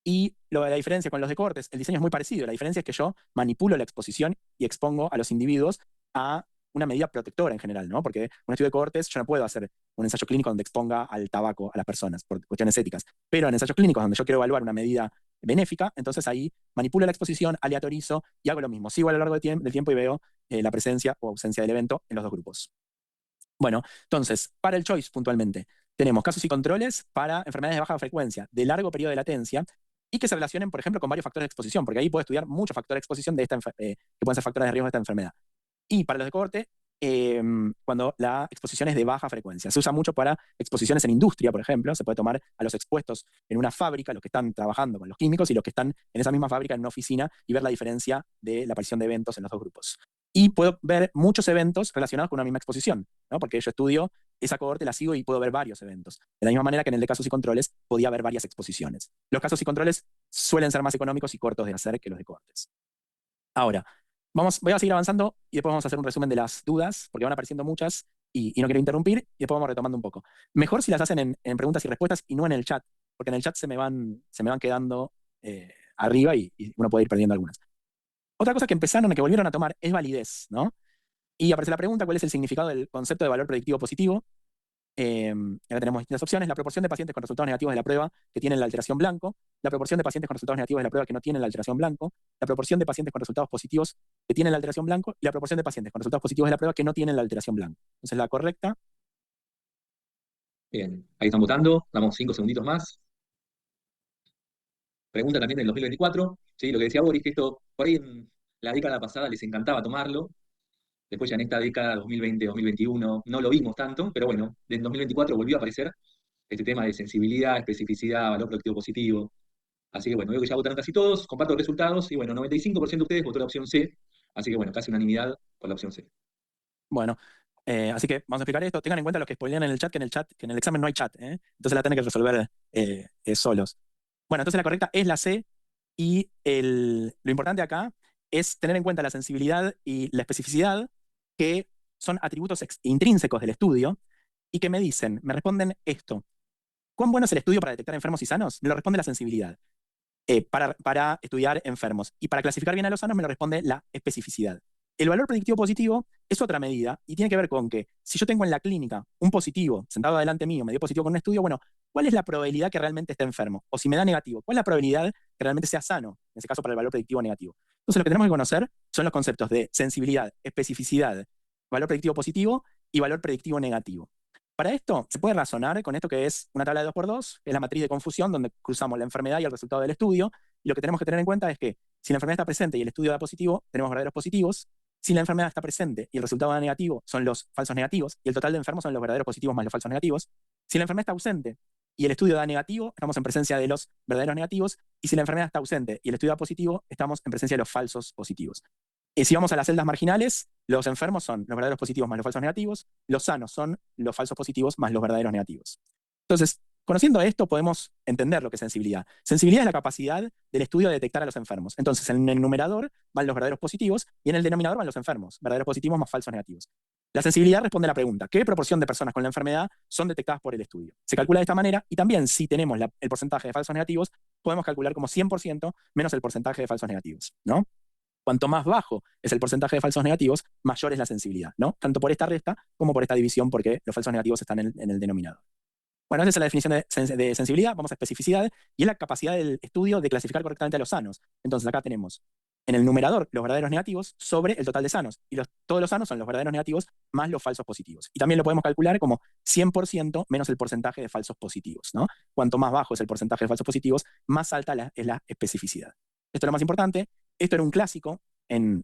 [SPEAKER 2] y la diferencia con los de cohortes, el diseño es muy parecido. La diferencia es que yo manipulo la exposición y expongo a los individuos a una medida protectora en general, ¿no? Porque un estudio de cohortes, yo no puedo hacer un ensayo clínico donde exponga al tabaco a las personas por cuestiones éticas. Pero en ensayos clínicos donde yo quiero evaluar una medida benéfica, entonces ahí manipulo la exposición, aleatorizo y hago lo mismo. Sigo a lo largo del tiempo y veo la presencia o ausencia del evento en los dos grupos. Bueno, entonces, para el choice puntualmente, tenemos casos y controles para enfermedades de baja frecuencia, de largo periodo de latencia, y que se relacionen, por ejemplo, con varios factores de exposición, porque ahí puedo estudiar muchos factores de exposición que pueden ser factores de riesgo de esta enfermedad. Y para los de cohorte, cuando la exposición es de baja frecuencia. Se usa mucho para exposiciones en industria, por ejemplo. Se puede tomar a los expuestos en una fábrica, los que están trabajando con los químicos, y los que están en esa misma fábrica en una oficina, y ver la diferencia de la aparición de eventos en los dos grupos. Y puedo ver muchos eventos relacionados con una misma exposición, ¿no? Porque yo estudio esa cohorte, la sigo y puedo ver varios eventos. De la misma manera que en el de casos y controles podía haber varias exposiciones. Los casos y controles suelen ser más económicos y cortos de hacer que los de cohortes. Ahora, voy a seguir avanzando y después vamos a hacer un resumen de las dudas, porque van apareciendo muchas y no quiero interrumpir, y después vamos retomando un poco. Mejor si las hacen en preguntas y respuestas y no en el chat, porque en el chat se me van quedando arriba y uno puede ir perdiendo algunas. Otra cosa que volvieron a tomar es validez, ¿no? Y aparece la pregunta: ¿cuál es el significado del concepto de valor predictivo positivo? Acá tenemos distintas opciones: la proporción de pacientes con resultados negativos de la prueba que tienen la alteración blanco, la proporción de pacientes con resultados negativos de la prueba que no tienen la alteración blanco, la proporción de pacientes con resultados positivos que tienen la alteración blanco, y la proporción de pacientes con resultados positivos de la prueba que no tienen la alteración blanco. Entonces la correcta
[SPEAKER 1] Bien, ahí están votando, damos 5 segunditos más. Pregunta también del 2024, ¿sí? Lo que decía Boris, que esto por ahí en la década pasada les encantaba tomarlo, después ya en esta década 2020-2021 no lo vimos tanto, pero bueno, en 2024 volvió a aparecer este tema de sensibilidad, especificidad, valor productivo positivo. Así que bueno, veo que ya votaron casi todos, comparto los resultados y bueno, 95% de ustedes votó la opción C, así que bueno, casi unanimidad por la opción C.
[SPEAKER 2] Bueno, así que vamos a explicar esto. Tengan en cuenta los que spoilean en el chat, que en el examen no hay chat, ¿eh? Entonces la tienen que resolver solos. Bueno, entonces la correcta es la C y lo importante acá es tener en cuenta la sensibilidad y la especificidad, que son atributos intrínsecos del estudio y que me dicen, me responden esto. ¿Cuán bueno es el estudio para detectar enfermos y sanos? Me lo responde la sensibilidad. Para estudiar enfermos. Y para clasificar bien a los sanos me lo responde la especificidad. El valor predictivo positivo es otra medida y tiene que ver con que si yo tengo en la clínica un positivo sentado delante mío, me dio positivo con un estudio, bueno, ¿cuál es la probabilidad que realmente esté enfermo? O si me da negativo, ¿cuál es la probabilidad que realmente sea sano? En ese caso, para el valor predictivo negativo. Entonces, lo que tenemos que conocer son los conceptos de sensibilidad, especificidad, valor predictivo positivo y valor predictivo negativo. Para esto, se puede razonar con esto que es una tabla de 2 por 2, que es la matriz de confusión, donde cruzamos la enfermedad y el resultado del estudio. Y lo que tenemos que tener en cuenta es que si la enfermedad está presente y el estudio da positivo, tenemos verdaderos positivos. Si la enfermedad está presente y el resultado da negativo, son los falsos negativos. Y el total de enfermos son los verdaderos positivos más los falsos negativos. Si la enfermedad está ausente y el estudio da negativo, estamos en presencia de los verdaderos negativos. Y si la enfermedad está ausente y el estudio da positivo, estamos en presencia de los falsos positivos. Y si vamos a las celdas marginales, los enfermos son los verdaderos positivos más los falsos negativos, los sanos son los falsos positivos más los verdaderos negativos. Entonces, conociendo esto, podemos entender lo que es sensibilidad. Sensibilidad es la capacidad del estudio de detectar a los enfermos. Entonces, en el numerador van los verdaderos positivos y en el denominador van los enfermos, verdaderos positivos más falsos negativos. La sensibilidad responde a la pregunta, ¿qué proporción de personas con la enfermedad son detectadas por el estudio? Se calcula de esta manera y también si tenemos el porcentaje de falsos negativos, podemos calcular como 100% menos el porcentaje de falsos negativos, ¿no? Cuanto más bajo es el porcentaje de falsos negativos, mayor es la sensibilidad, ¿no? Tanto por esta resta como por esta división, porque los falsos negativos están en el denominador. Bueno, esa es la definición de sensibilidad. Vamos a especificidad y es la capacidad del estudio de clasificar correctamente a los sanos. Entonces acá tenemos en el numerador los verdaderos negativos sobre el total de sanos. Y todos los sanos son los verdaderos negativos más los falsos positivos. Y también lo podemos calcular como 100% menos el porcentaje de falsos positivos, ¿no? Cuanto más bajo es el porcentaje de falsos positivos, más alta es la especificidad. Esto es lo más importante. Esto era un clásico en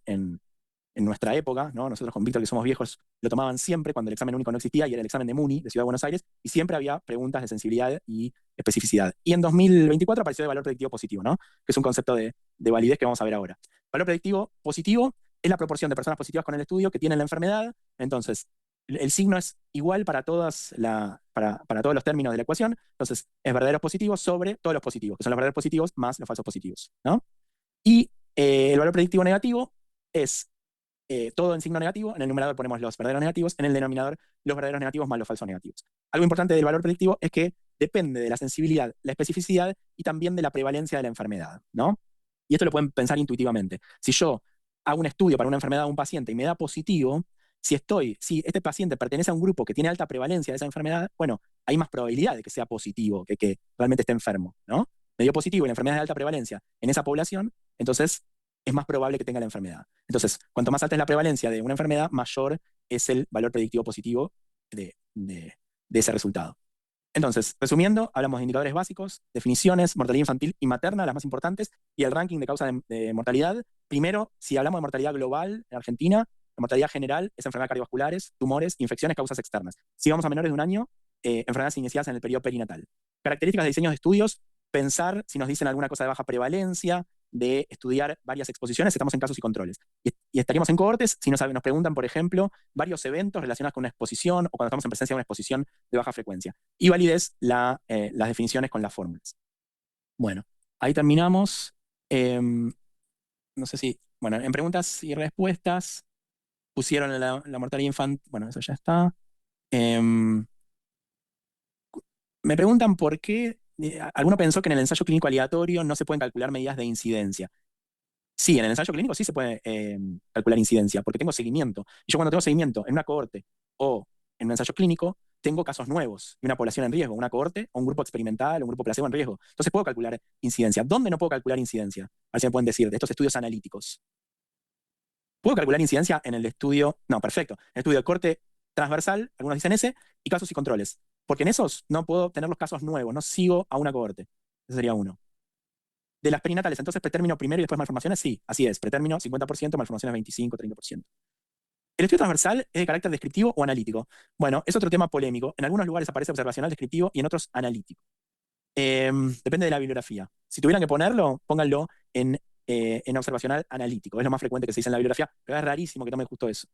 [SPEAKER 2] nuestra época, ¿no? Nosotros con Víctor, que somos viejos, lo tomaban siempre cuando el examen único no existía y era el examen de MUNI de Ciudad de Buenos Aires, y siempre había preguntas de sensibilidad y especificidad. Y en 2024 apareció el valor predictivo positivo, ¿no? Que es un concepto de validez que vamos a ver ahora. Valor predictivo positivo es la proporción de personas positivas con el estudio que tienen la enfermedad. Entonces, el signo es igual para para todos los términos de la ecuación. Entonces, es verdaderos positivos sobre todos los positivos, que son los verdaderos positivos más los falsos positivos, ¿no? Y el valor predictivo negativo es todo en signo negativo. En el numerador ponemos los verdaderos negativos, en el denominador los verdaderos negativos más los falsos negativos. Algo importante del valor predictivo es que depende de la sensibilidad, la especificidad y también de la prevalencia de la enfermedad, ¿no? Y esto lo pueden pensar intuitivamente. Si yo hago un estudio para una enfermedad de un paciente y me da positivo, si este paciente pertenece a un grupo que tiene alta prevalencia de esa enfermedad, bueno, hay más probabilidad de que sea positivo que realmente esté enfermo, ¿no? Me dio positivo y la enfermedad es de alta prevalencia en esa población, entonces es más probable que tenga la enfermedad. Entonces, cuanto más alta es la prevalencia de una enfermedad, mayor es el valor predictivo positivo de ese resultado. Entonces, resumiendo, hablamos de indicadores básicos, definiciones, mortalidad infantil y materna, las más importantes, y el ranking de causa de mortalidad. Primero, si hablamos de mortalidad global en Argentina, la mortalidad general es enfermedades cardiovasculares, tumores, infecciones, causas externas. Si vamos a menores de un año, enfermedades iniciadas en el periodo perinatal. Características de diseño de estudios, pensar si nos dicen alguna cosa de baja prevalencia, de estudiar varias exposiciones, estamos en casos y controles. Y estaríamos en cohortes si nos preguntan, por ejemplo, varios eventos relacionados con una exposición o cuando estamos en presencia de una exposición de baja frecuencia. Y validez, las definiciones con las fórmulas. Bueno, ahí terminamos. No sé si, bueno, en preguntas y respuestas pusieron la mortalidad infantil. Bueno, eso ya está. Em, Me preguntan por qué. Alguno pensó que en el ensayo clínico aleatorio no se pueden calcular medidas de incidencia. Sí, en el ensayo clínico sí se puede calcular incidencia, porque tengo seguimiento. Y yo cuando tengo seguimiento en una cohorte o en un ensayo clínico, tengo casos nuevos y una población en riesgo, una cohorte o un grupo experimental o un grupo placebo en riesgo. Entonces puedo calcular incidencia. ¿Dónde no puedo calcular incidencia? A ver si me pueden decir de estos estudios analíticos. ¿Puedo calcular incidencia en el estudio? No, perfecto. En el estudio de corte transversal, algunos dicen ese, y casos y controles. Porque en esos no puedo tener los casos nuevos, no sigo a una cohorte. Ese sería uno. De las perinatales, entonces pretérmino primero y después malformaciones, sí, así es. Pretérmino 50%, malformaciones 25, 30%. ¿El estudio transversal es de carácter descriptivo o analítico? Bueno, es otro tema polémico. En algunos lugares aparece observacional descriptivo y en otros analítico. Depende de la bibliografía. Si tuvieran que ponerlo, pónganlo en observacional analítico. Es lo más frecuente que se dice en la bibliografía, pero es rarísimo que tome justo eso.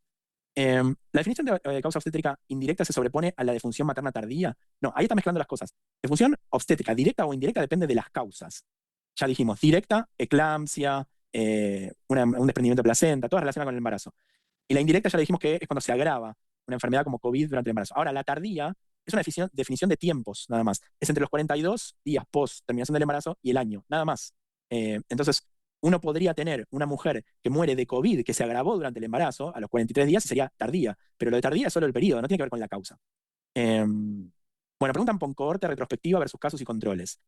[SPEAKER 2] ¿La definición de causa obstétrica indirecta se sobrepone a la defunción materna tardía? No, ahí está mezclando las cosas. Defunción obstétrica, directa o indirecta, depende de las causas. Ya dijimos, directa, eclampsia, un desprendimiento de placenta, todas relacionadas con el embarazo. Y la indirecta ya le dijimos que es cuando se agrava una enfermedad como COVID durante el embarazo. Ahora, la tardía es una definición de tiempos, nada más. Es entre los 42 días post terminación del embarazo y el año, nada más. Entonces, uno podría tener una mujer que muere de COVID, que se agravó durante el embarazo, a los 43 días, y sería tardía. Pero lo de tardía es solo el periodo, no tiene que ver con la causa. Bueno, preguntan por cohorte retrospectiva versus casos y controles.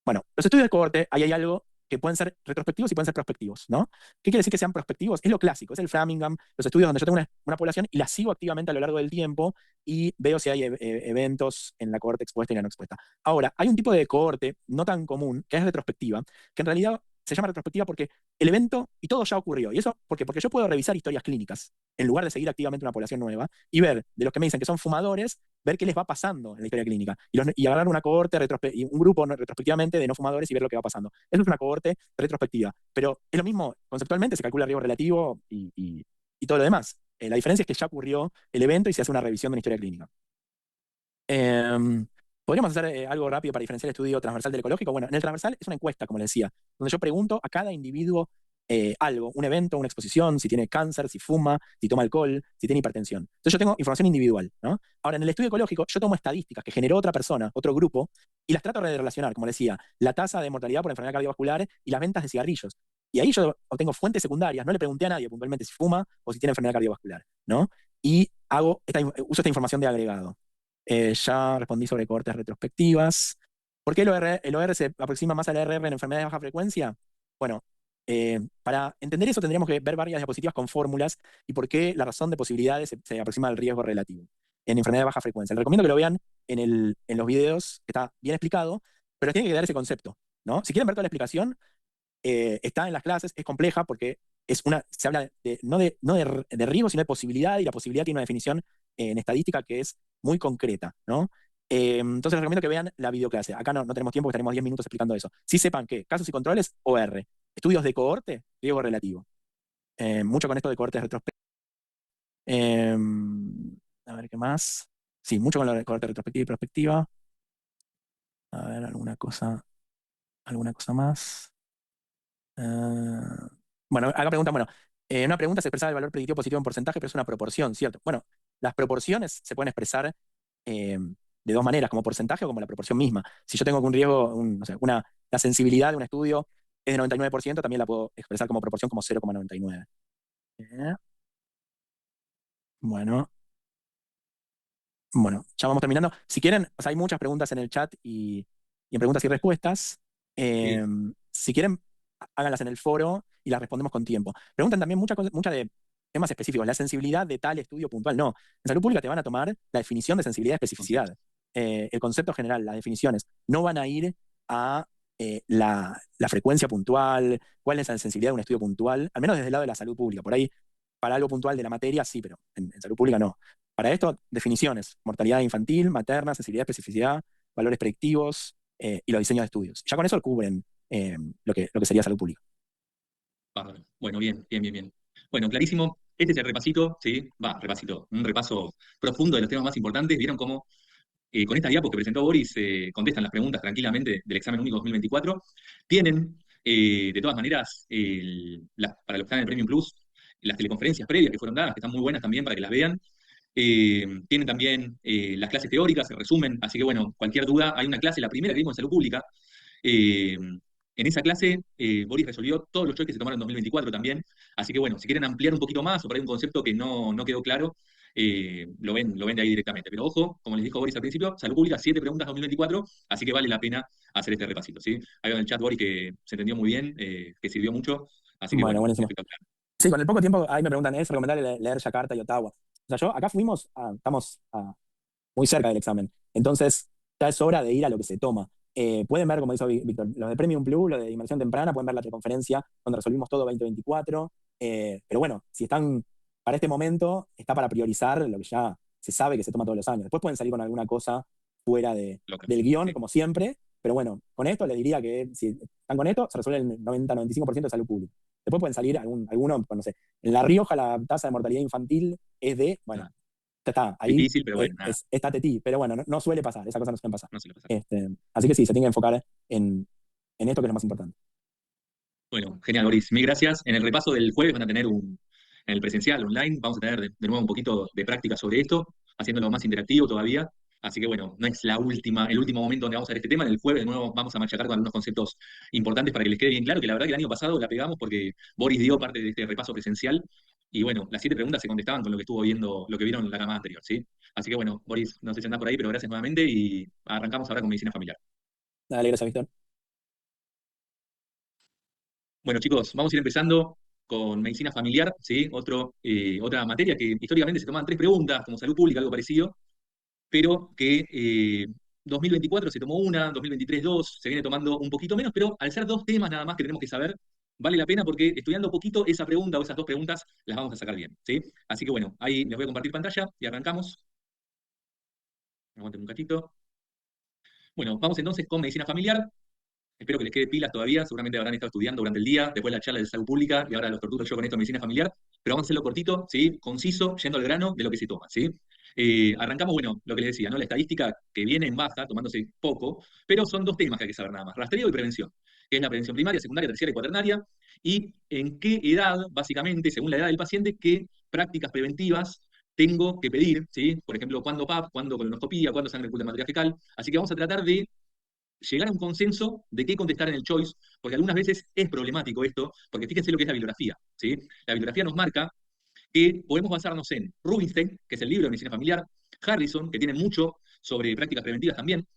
[SPEAKER 2] Bueno, los estudios de cohorte, ahí hay algo que pueden ser retrospectivos y pueden ser prospectivos, ¿no? ¿Qué quiere decir que sean prospectivos? Es lo clásico, es el Framingham, los estudios donde yo tengo una población y la sigo activamente a lo largo del tiempo y veo si hay eventos en la cohorte expuesta y la no expuesta. Ahora, hay un tipo de cohorte no tan común, que es retrospectiva, que en realidad se llama retrospectiva porque el evento y todo ya ocurrió. ¿Y eso por qué? Porque yo puedo revisar historias clínicas en lugar de seguir activamente una población nueva y ver de los que me dicen que son fumadores, ver qué les va pasando en la historia clínica y agarrar una cohorte, y un grupo retrospectivamente de no fumadores y ver lo que va pasando. Eso es una cohorte retrospectiva, pero es lo mismo, conceptualmente se calcula el riesgo relativo y todo lo demás. La diferencia es que ya ocurrió el evento y se hace una revisión de una historia clínica. Podríamos hacer algo rápido para diferenciar el estudio transversal del ecológico. Bueno, en el transversal es una encuesta, como les decía, donde yo pregunto a cada individuo algo, un evento, una exposición, si tiene cáncer, si fuma, si toma alcohol, si tiene hipertensión. Entonces yo tengo información individual, ¿no? Ahora, en el estudio ecológico, yo tomo estadísticas que generó otra persona, otro grupo, y las trato de relacionar, como les decía, la tasa de mortalidad por enfermedad cardiovascular y las ventas de cigarrillos. Y ahí yo obtengo fuentes secundarias, no le pregunté a nadie puntualmente si fuma o si tiene enfermedad cardiovascular, ¿no? Y uso esta información de agregado. Ya respondí sobre cohortes retrospectivas. ¿Por qué el OR se aproxima más al RR en enfermedades de baja frecuencia? Bueno, para entender eso tendríamos que ver varias diapositivas con fórmulas y por qué la razón de posibilidades se aproxima al riesgo relativo en enfermedades de baja frecuencia. Les recomiendo que lo vean en los videos, que está bien explicado, pero tiene que quedar ese concepto, ¿no? Si quieren ver toda la explicación, está en las clases, es compleja porque se habla no de riesgo, sino de posibilidad, y la posibilidad tiene una definición en estadística que es muy concreta, ¿no? Entonces les recomiendo que vean la videoclase. Acá no tenemos tiempo, estaremos 10 minutos explicando eso. Sí sepan que casos y controles, OR. Estudios de cohorte, riesgo relativo. Mucho con esto de cohortes retrospectivos. A ver qué más. Sí, mucho con lo de cohorte retrospectiva y prospectiva. A ver, alguna cosa más. Bueno, acá preguntan, bueno, una pregunta se expresaba el valor predictivo positivo en porcentaje, pero es una proporción, ¿cierto? Bueno, las proporciones se pueden expresar de dos maneras, como porcentaje o como la proporción misma. Si yo tengo un riesgo, no sé, la sensibilidad de un estudio es de 99%, también la puedo expresar como proporción como 0,99. Bueno, bueno, ya vamos terminando. Si quieren, o sea, hay muchas preguntas en el chat y en preguntas y respuestas.
[SPEAKER 1] Sí.
[SPEAKER 2] Si quieren, háganlas en el foro y las respondemos con tiempo. Preguntan también muchas de temas específicos. La sensibilidad de tal estudio puntual. No, en salud pública te van a tomar la definición de sensibilidad y especificidad. El concepto general, las definiciones, no van a ir a la frecuencia puntual, cuál es la sensibilidad de un estudio puntual, al menos desde el lado de la salud pública. Por ahí, para algo puntual de la materia, sí, pero en salud pública no. Para esto, definiciones: mortalidad infantil, materna, sensibilidad, especificidad, valores predictivos y los diseños de estudios. Ya con eso cubren lo que sería salud pública.
[SPEAKER 1] Bárbaro. Bueno, bien, bien, bien, bien. Bueno, clarísimo. Este es el repasito, ¿sí? Repasito. Un repaso profundo de los temas más importantes. Vieron cómo con estas diapos que presentó Boris contestan las preguntas tranquilamente del examen único 2024. Tienen, de todas maneras, para los que están en el Premium Plus, las teleconferencias previas que fueron dadas, que están muy buenas también para que las vean. Tienen también las clases teóricas, se resumen, así que bueno, cualquier duda, hay una clase, la primera que vimos en salud pública. eh, en esa clase, Boris resolvió todos los choices que se tomaron en 2024 también. Así que bueno, si quieren ampliar un poquito más o por ahí un concepto que no quedó claro, lo ven de ahí directamente. Pero ojo, como les dijo Boris al principio, salud pública, 7 preguntas 2024, así que vale la pena hacer este repasito, ¿sí? Hay en el chat Boris que se entendió muy bien, que sirvió mucho, así que
[SPEAKER 2] Bueno,
[SPEAKER 1] bueno,
[SPEAKER 2] buenísimo.
[SPEAKER 1] espectacular.
[SPEAKER 2] Sí, con el poco tiempo, ahí me preguntan, ¿es recomendable leer Yakarta y Ottawa? O sea, acá estamos muy cerca del examen. Entonces, ya es hora de ir a lo que se toma. Pueden ver, como dijo Víctor, los de Premium Plus, los de inversión temprana, pueden ver la teleconferencia donde resolvimos todo 2024. Pero bueno, si están para este momento, está para priorizar lo que ya se sabe que se toma todos los años. Después pueden salir con alguna cosa fuera
[SPEAKER 1] Loca.
[SPEAKER 2] del guión,
[SPEAKER 1] Sí.
[SPEAKER 2] como siempre. Pero bueno, con esto les diría que si están con esto, se resuelve el 90-95% de salud pública. Después pueden salir alguno, pues no sé. En La Rioja la tasa de mortalidad infantil es de, bueno,
[SPEAKER 1] Nada.
[SPEAKER 2] ya está, ahí
[SPEAKER 1] Difícil, pero bueno, nada,
[SPEAKER 2] es TATETI, pero bueno, no suele pasar, esas cosas no suelen pasar.
[SPEAKER 1] no se lo pasa.
[SPEAKER 2] Así que sí, se tiene que enfocar en esto que es lo más importante.
[SPEAKER 1] Bueno, genial, Boris. Mil gracias. En el repaso del jueves van a tener en el presencial, online, vamos a tener de nuevo un poquito de práctica sobre esto, haciéndolo más interactivo todavía. Así que bueno, no es el último momento donde vamos a ver este tema. En el jueves de nuevo vamos a machacar con algunos conceptos importantes para que les quede bien claro, que la verdad que el año pasado la pegamos porque Boris dio parte de este repaso presencial. Y bueno, las 7 preguntas se contestaban con lo que estuvo viendo, lo que vieron en la camada anterior, ¿sí? Así que bueno, Boris, no sé si andás por ahí, pero gracias nuevamente y arrancamos ahora con medicina familiar.
[SPEAKER 2] Dale, gracias, Víctor.
[SPEAKER 1] Bueno, chicos, vamos a ir empezando con medicina familiar, ¿sí? Otra materia que históricamente se toman 3 preguntas, como salud pública, algo parecido, pero que 2024 se tomó una, 2023 dos, se viene tomando un poquito menos, pero al ser 2 temas nada más que tenemos que saber, vale la pena porque estudiando poquito esa pregunta o esas 2 preguntas las vamos a sacar bien, ¿sí? Así que bueno, ahí les voy a compartir pantalla y arrancamos. Aguanten un cachito. Bueno, vamos entonces con medicina familiar. Espero que les quede pilas todavía, seguramente habrán estado estudiando durante el día, después la charla de salud pública, y ahora los torturo yo con esto de medicina familiar, pero vamos a hacerlo cortito, ¿sí? Conciso, yendo al grano de lo que se toma, ¿sí? Arrancamos, bueno, lo que les decía, ¿no? La estadística que viene en baja, tomándose poco, pero son 2 temas que hay que saber nada más, rastreo y prevención, que es la prevención primaria, secundaria, terciaria y cuaternaria, y en qué edad, básicamente, según la edad del paciente, qué prácticas preventivas tengo que pedir, ¿sí? Por ejemplo, cuándo PAP, cuándo colonoscopía, cuándo sangre oculta de materia fecal, así que vamos a tratar de llegar a un consenso de qué contestar en el choice, porque algunas veces es problemático esto, porque fíjense lo que es la bibliografía, ¿sí? La bibliografía nos marca que podemos basarnos en Rubinstein, que es el libro de medicina familiar, Harrison, que tiene mucho sobre prácticas preventivas también,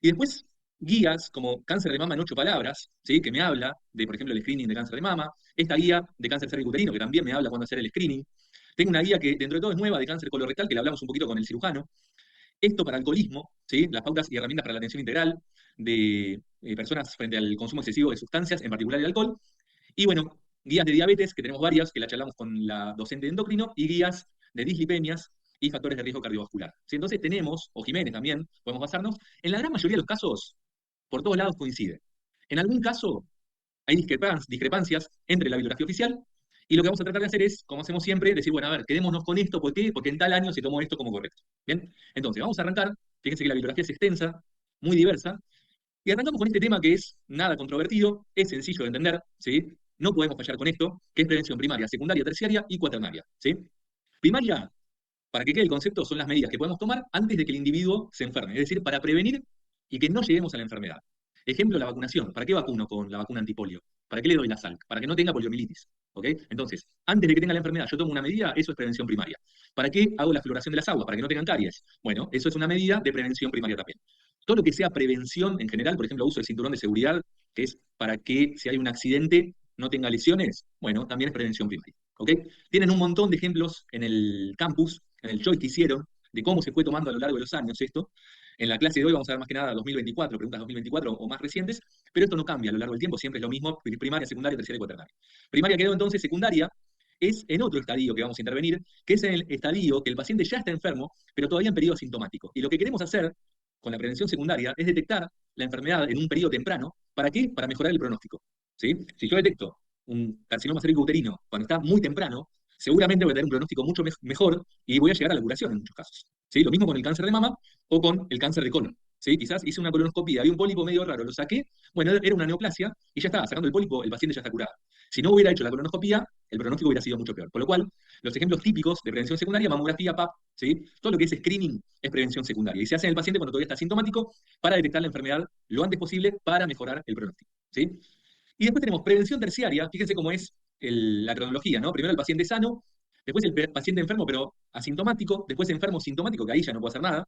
[SPEAKER 1] y después guías como Cáncer de mama en 8 palabras, ¿sí? Que me habla de, por ejemplo, el screening de cáncer de mama, esta guía de cáncer cervicuterino, que también me habla cuándo hacer el screening, tengo una guía que dentro de todo es nueva de cáncer colorectal, que la hablamos un poquito con el cirujano, esto para alcoholismo, ¿sí? Las pautas y herramientas para la atención integral de personas frente al consumo excesivo de sustancias, en particular el alcohol. Y bueno, guías de diabetes, que tenemos varias, que la charlamos con la docente de endocrino, y guías de dislipemias y factores de riesgo cardiovascular. ¿Sí? Entonces tenemos, o Jiménez también, podemos basarnos, en la gran mayoría de los casos, por todos lados coincide. En algún caso, hay discrepancias entre la bibliografía oficial, y lo que vamos a tratar de hacer es, como hacemos siempre, decir, bueno, a ver, quedémonos con esto, ¿por qué? Porque en tal año se tomó esto como correcto. ¿Bien? Entonces, vamos a arrancar, fíjense que la bibliografía es extensa, muy diversa, y arrancamos con este tema que es nada controvertido, es sencillo de entender, ¿sí? No podemos fallar con esto, que es prevención primaria, secundaria, terciaria y cuaternaria, ¿sí? Primaria, para que quede el concepto, son las medidas que podemos tomar antes de que el individuo se enferme, es decir, para prevenir y que no lleguemos a la enfermedad. Ejemplo, la vacunación. ¿Para qué vacuno con la vacuna antipolio? ¿Para qué le doy la Salk? Para que no tenga poliomielitis. ¿Ok? Entonces, antes de que tenga la enfermedad, yo tomo una medida, eso es prevención primaria. ¿Para qué hago la floración de las aguas? Para que no tengan caries. Bueno, eso es una medida de prevención primaria también. Todo lo que sea prevención en general, por ejemplo, uso del cinturón de seguridad, que es para que si hay un accidente no tenga lesiones, bueno, también es prevención primaria. ¿Ok? Tienen un montón de ejemplos en el campus, en el choice que hicieron, de cómo se fue tomando a lo largo de los años esto. En la clase de hoy vamos a ver más que nada 2024, preguntas 2024 o más recientes, pero esto no cambia a lo largo del tiempo, siempre es lo mismo, primaria, secundaria, terciaria y cuaternaria. Primaria quedó entonces, secundaria es en otro estadio que vamos a intervenir, que es en el estadio que el paciente ya está enfermo, pero todavía en periodo asintomático. Y lo que queremos hacer con la prevención secundaria es detectar la enfermedad en un periodo temprano. ¿Para qué? Para mejorar el pronóstico. ¿Sí? Si yo detecto un carcinoma cervicouterino cuando está muy temprano, seguramente voy a tener un pronóstico mucho mejor y voy a llegar a la curación en muchos casos. ¿Sí? Lo mismo con el cáncer de mama o con el cáncer de colon. ¿Sí? Quizás hice una colonoscopía, había un pólipo medio raro, lo saqué, bueno, era una neoplasia y ya está, sacando el pólipo, el paciente ya está curado. Si no hubiera hecho la colonoscopía, el pronóstico hubiera sido mucho peor. Por lo cual, los ejemplos típicos de prevención secundaria, mamografía, PAP, ¿sí? Todo lo que es screening es prevención secundaria. Y se hace en el paciente cuando todavía está asintomático para detectar la enfermedad lo antes posible para mejorar el pronóstico. ¿Sí? Y después tenemos prevención terciaria, fíjense cómo es la cronología, ¿no? Primero el paciente sano, después el paciente enfermo pero asintomático, después enfermo sintomático, que ahí ya no puede hacer nada,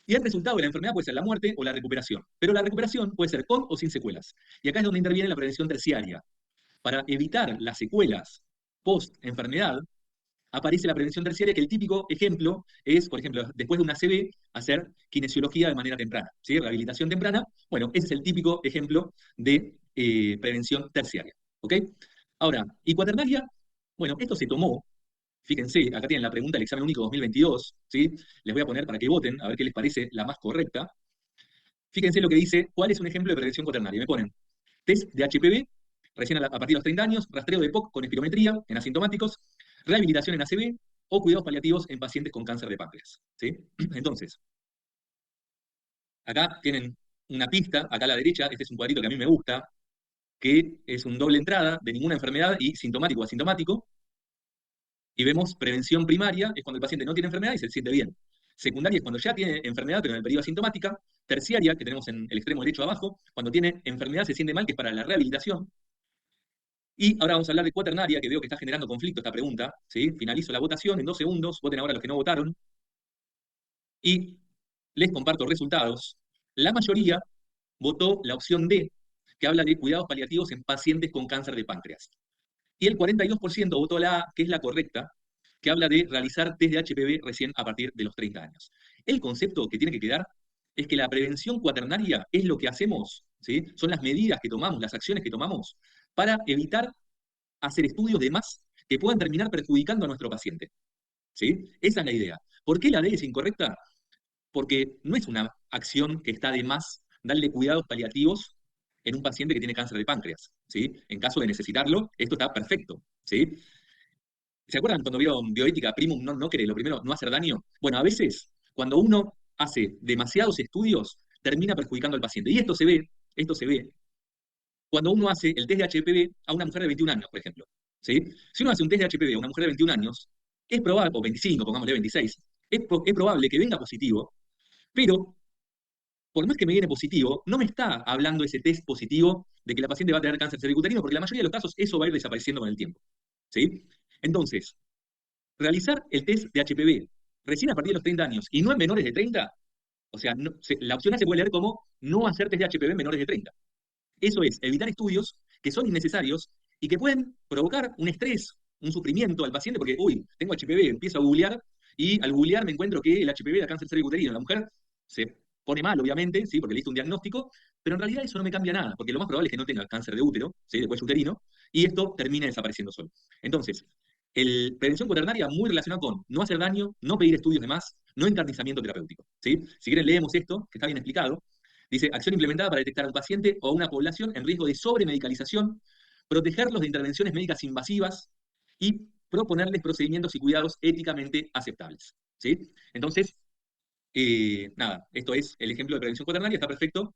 [SPEAKER 1] y el resultado de la enfermedad puede ser la muerte o la recuperación. Pero la recuperación puede ser con o sin secuelas. Y acá es donde interviene la prevención terciaria. Para evitar las secuelas post-enfermedad, aparece la prevención terciaria, que el típico ejemplo es, por ejemplo, después de una ACV, hacer kinesiología de manera temprana, ¿sí? Rehabilitación temprana. Bueno, ese es el típico ejemplo de prevención terciaria. ¿Ok? Ahora, y cuaternaria, bueno, esto se tomó, fíjense, acá tienen la pregunta del examen único 2022, ¿sí? Les voy a poner para que voten, a ver qué les parece la más correcta. Fíjense lo que dice, ¿cuál es un ejemplo de prevención cuaternaria? Me ponen test de HPV, recién a partir de los 30 años, rastreo de POC con espirometría en asintomáticos, rehabilitación en ACV o cuidados paliativos en pacientes con cáncer de páncreas. ¿Sí? Entonces, acá tienen una pista, acá a la derecha, este es un cuadrito que a mí me gusta, que es un doble entrada de ninguna enfermedad y sintomático o asintomático, y vemos prevención primaria, es cuando el paciente no tiene enfermedad y se siente bien. Secundaria es cuando ya tiene enfermedad, pero en el periodo asintomática. Terciaria, que tenemos en el extremo derecho abajo, cuando tiene enfermedad se siente mal, que es para la rehabilitación. Y ahora vamos a hablar de cuaternaria, que veo que está generando conflicto esta pregunta. ¿Sí? Finalizo la votación en 2 segundos, voten ahora los que no votaron. Y les comparto resultados. La mayoría votó la opción D, que habla de cuidados paliativos en pacientes con cáncer de páncreas. Y el 42% votó la A, que es la correcta, que habla de realizar test de HPV recién a partir de los 30 años. El concepto que tiene que quedar es que la prevención cuaternaria es lo que hacemos, ¿sí? Son las medidas que tomamos, las acciones que tomamos para evitar hacer estudios de más que puedan terminar perjudicando a nuestro paciente. ¿Sí? Esa es la idea. ¿Por qué la D es incorrecta? Porque no es una acción que está de más darle cuidados paliativos en un paciente que tiene cáncer de páncreas. ¿Sí? En caso de necesitarlo, esto está perfecto. ¿Sí? ¿Se acuerdan cuando vieron bioética primum non nocere? Lo primero, no hacer daño. Bueno, a veces, cuando uno hace demasiados estudios, termina perjudicando al paciente. Y esto se ve cuando uno hace el test de HPV a una mujer de 21 años, por ejemplo. ¿Sí? Si uno hace un test de HPV a una mujer de 21 años, es probable, o 25, pongámosle 26, es probable que venga positivo, pero por más que me viene positivo, no me está hablando ese test positivo de que la paciente va a tener cáncer cervicuterino, porque en la mayoría de los casos eso va a ir desapareciendo con el tiempo. ¿Sí? Entonces, realizar el test de HPV recién a partir de los 30 años y no en menores de 30, o sea, la opción A se puede leer como no hacer test de HPV en menores de 30. Eso es, evitar estudios que son innecesarios y que pueden provocar un estrés, un sufrimiento al paciente, porque, uy, tengo HPV, empiezo a googlear y al googlear me encuentro que el HPV da cáncer cervicuterino. La mujer se pone mal, obviamente, ¿sí? Porque le hice un diagnóstico, pero en realidad eso no me cambia nada, porque lo más probable es que no tenga cáncer de útero, ¿sí? De cuello uterino, y esto termine desapareciendo solo. Entonces, prevención cuaternaria muy relacionada con no hacer daño, no pedir estudios de más, no encarnizamiento terapéutico. ¿Sí? Si quieren leemos esto, que está bien explicado. Dice, acción implementada para detectar a un paciente o a una población en riesgo de sobremedicalización, protegerlos de intervenciones médicas invasivas y proponerles procedimientos y cuidados éticamente aceptables. ¿Sí? Entonces, nada, esto es el ejemplo de prevención cuaternaria, está perfecto.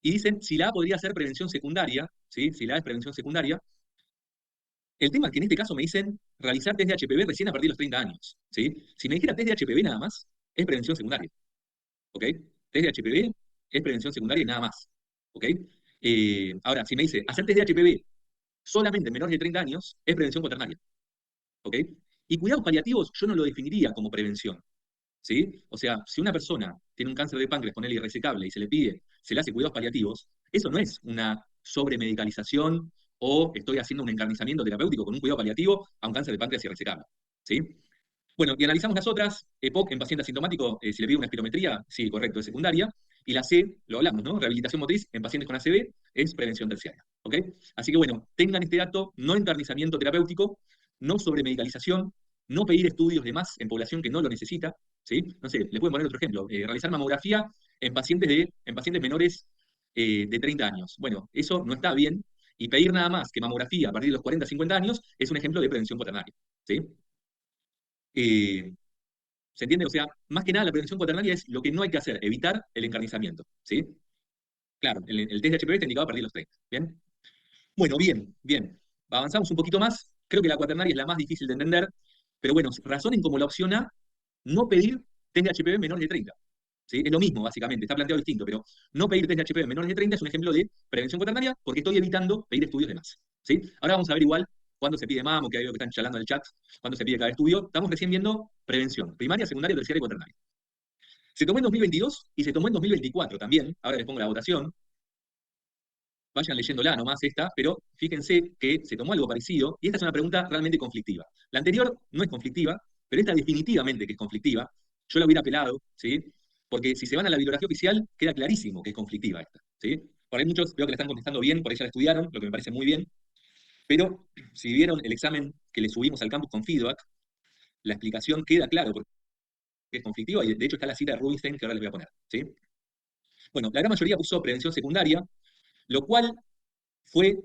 [SPEAKER 1] Y dicen, si la A podría ser prevención secundaria, ¿sí? Si la A es prevención secundaria, el tema es que en este caso me dicen realizar test de HPV recién a partir de los 30 años. ¿Sí? Si me dijera test de HPV nada más, es prevención secundaria. ¿Ok? Test de HPV es prevención secundaria y nada más. ¿Ok? Ahora, si me dice hacer test de HPV solamente en menores de 30 años, es prevención cuaternaria. ¿Ok? Y cuidados paliativos yo no lo definiría como prevención. ¿Sí? O sea, si una persona tiene un cáncer de páncreas con él irresecable y se le pide, se le hace cuidados paliativos, eso no es una sobremedicalización o estoy haciendo un encarnizamiento terapéutico con un cuidado paliativo a un cáncer de páncreas irresecable. ¿Sí? Bueno, y analizamos las otras. EPOC en paciente asintomático, si le pide una espirometría, sí, correcto, es secundaria. Y la C, lo hablamos, ¿no? Rehabilitación motriz en pacientes con ACV es prevención terciaria. ¿Ok? Así que bueno, tengan este dato, no encarnizamiento terapéutico, no sobremedicalización, no pedir estudios de más en población que no lo necesita. ¿Sí? No sé, le pueden poner otro ejemplo. Realizar mamografía en pacientes menores de 30 años. Bueno, eso no está bien. Y pedir nada más que mamografía a partir de los 40, 50 años es un ejemplo de prevención cuaternaria. ¿Sí? Eh, ¿Se entiende? O sea, más que nada la prevención cuaternaria es lo que no hay que hacer, evitar el encarnizamiento. ¿Sí? Claro, el test de HPV está indicado a partir de los 30. ¿Bien? Bueno, bien, bien. Avanzamos un poquito más. Creo que la cuaternaria es la más difícil de entender, pero bueno, razonen como la opción A, no pedir test de HPV menores de 30. ¿Sí? Es lo mismo, básicamente, está planteado distinto, pero no pedir test de HPV menores de 30 es un ejemplo de prevención cuaternaria porque estoy evitando pedir estudios de más. ¿Sí? Ahora vamos a ver igual cuándo se pide mamo, que hay que están charlando en el chat, cuándo se pide cada estudio. Estamos recién viendo prevención, primaria, secundaria, terciaria y cuaternaria. Se tomó en 2022 y se tomó en 2024 también. Ahora les pongo la votación. vayan leyéndola nomás esta, pero fíjense que se tomó algo parecido, y esta es una pregunta realmente conflictiva. La anterior no es conflictiva, pero esta definitivamente que es conflictiva. Yo la hubiera apelado, ¿sí? Porque si se van a la bibliografía oficial, queda clarísimo que es conflictiva esta, ¿sí? Por ahí muchos veo que la están contestando bien, por ahí ya la estudiaron, lo que me parece muy bien, pero si vieron el examen que le subimos al campus con feedback, la explicación queda claro porque es conflictiva, y de hecho está la cita de Rubinstein que ahora les voy a poner, ¿sí? Bueno, la gran mayoría puso prevención secundaria, lo cual fue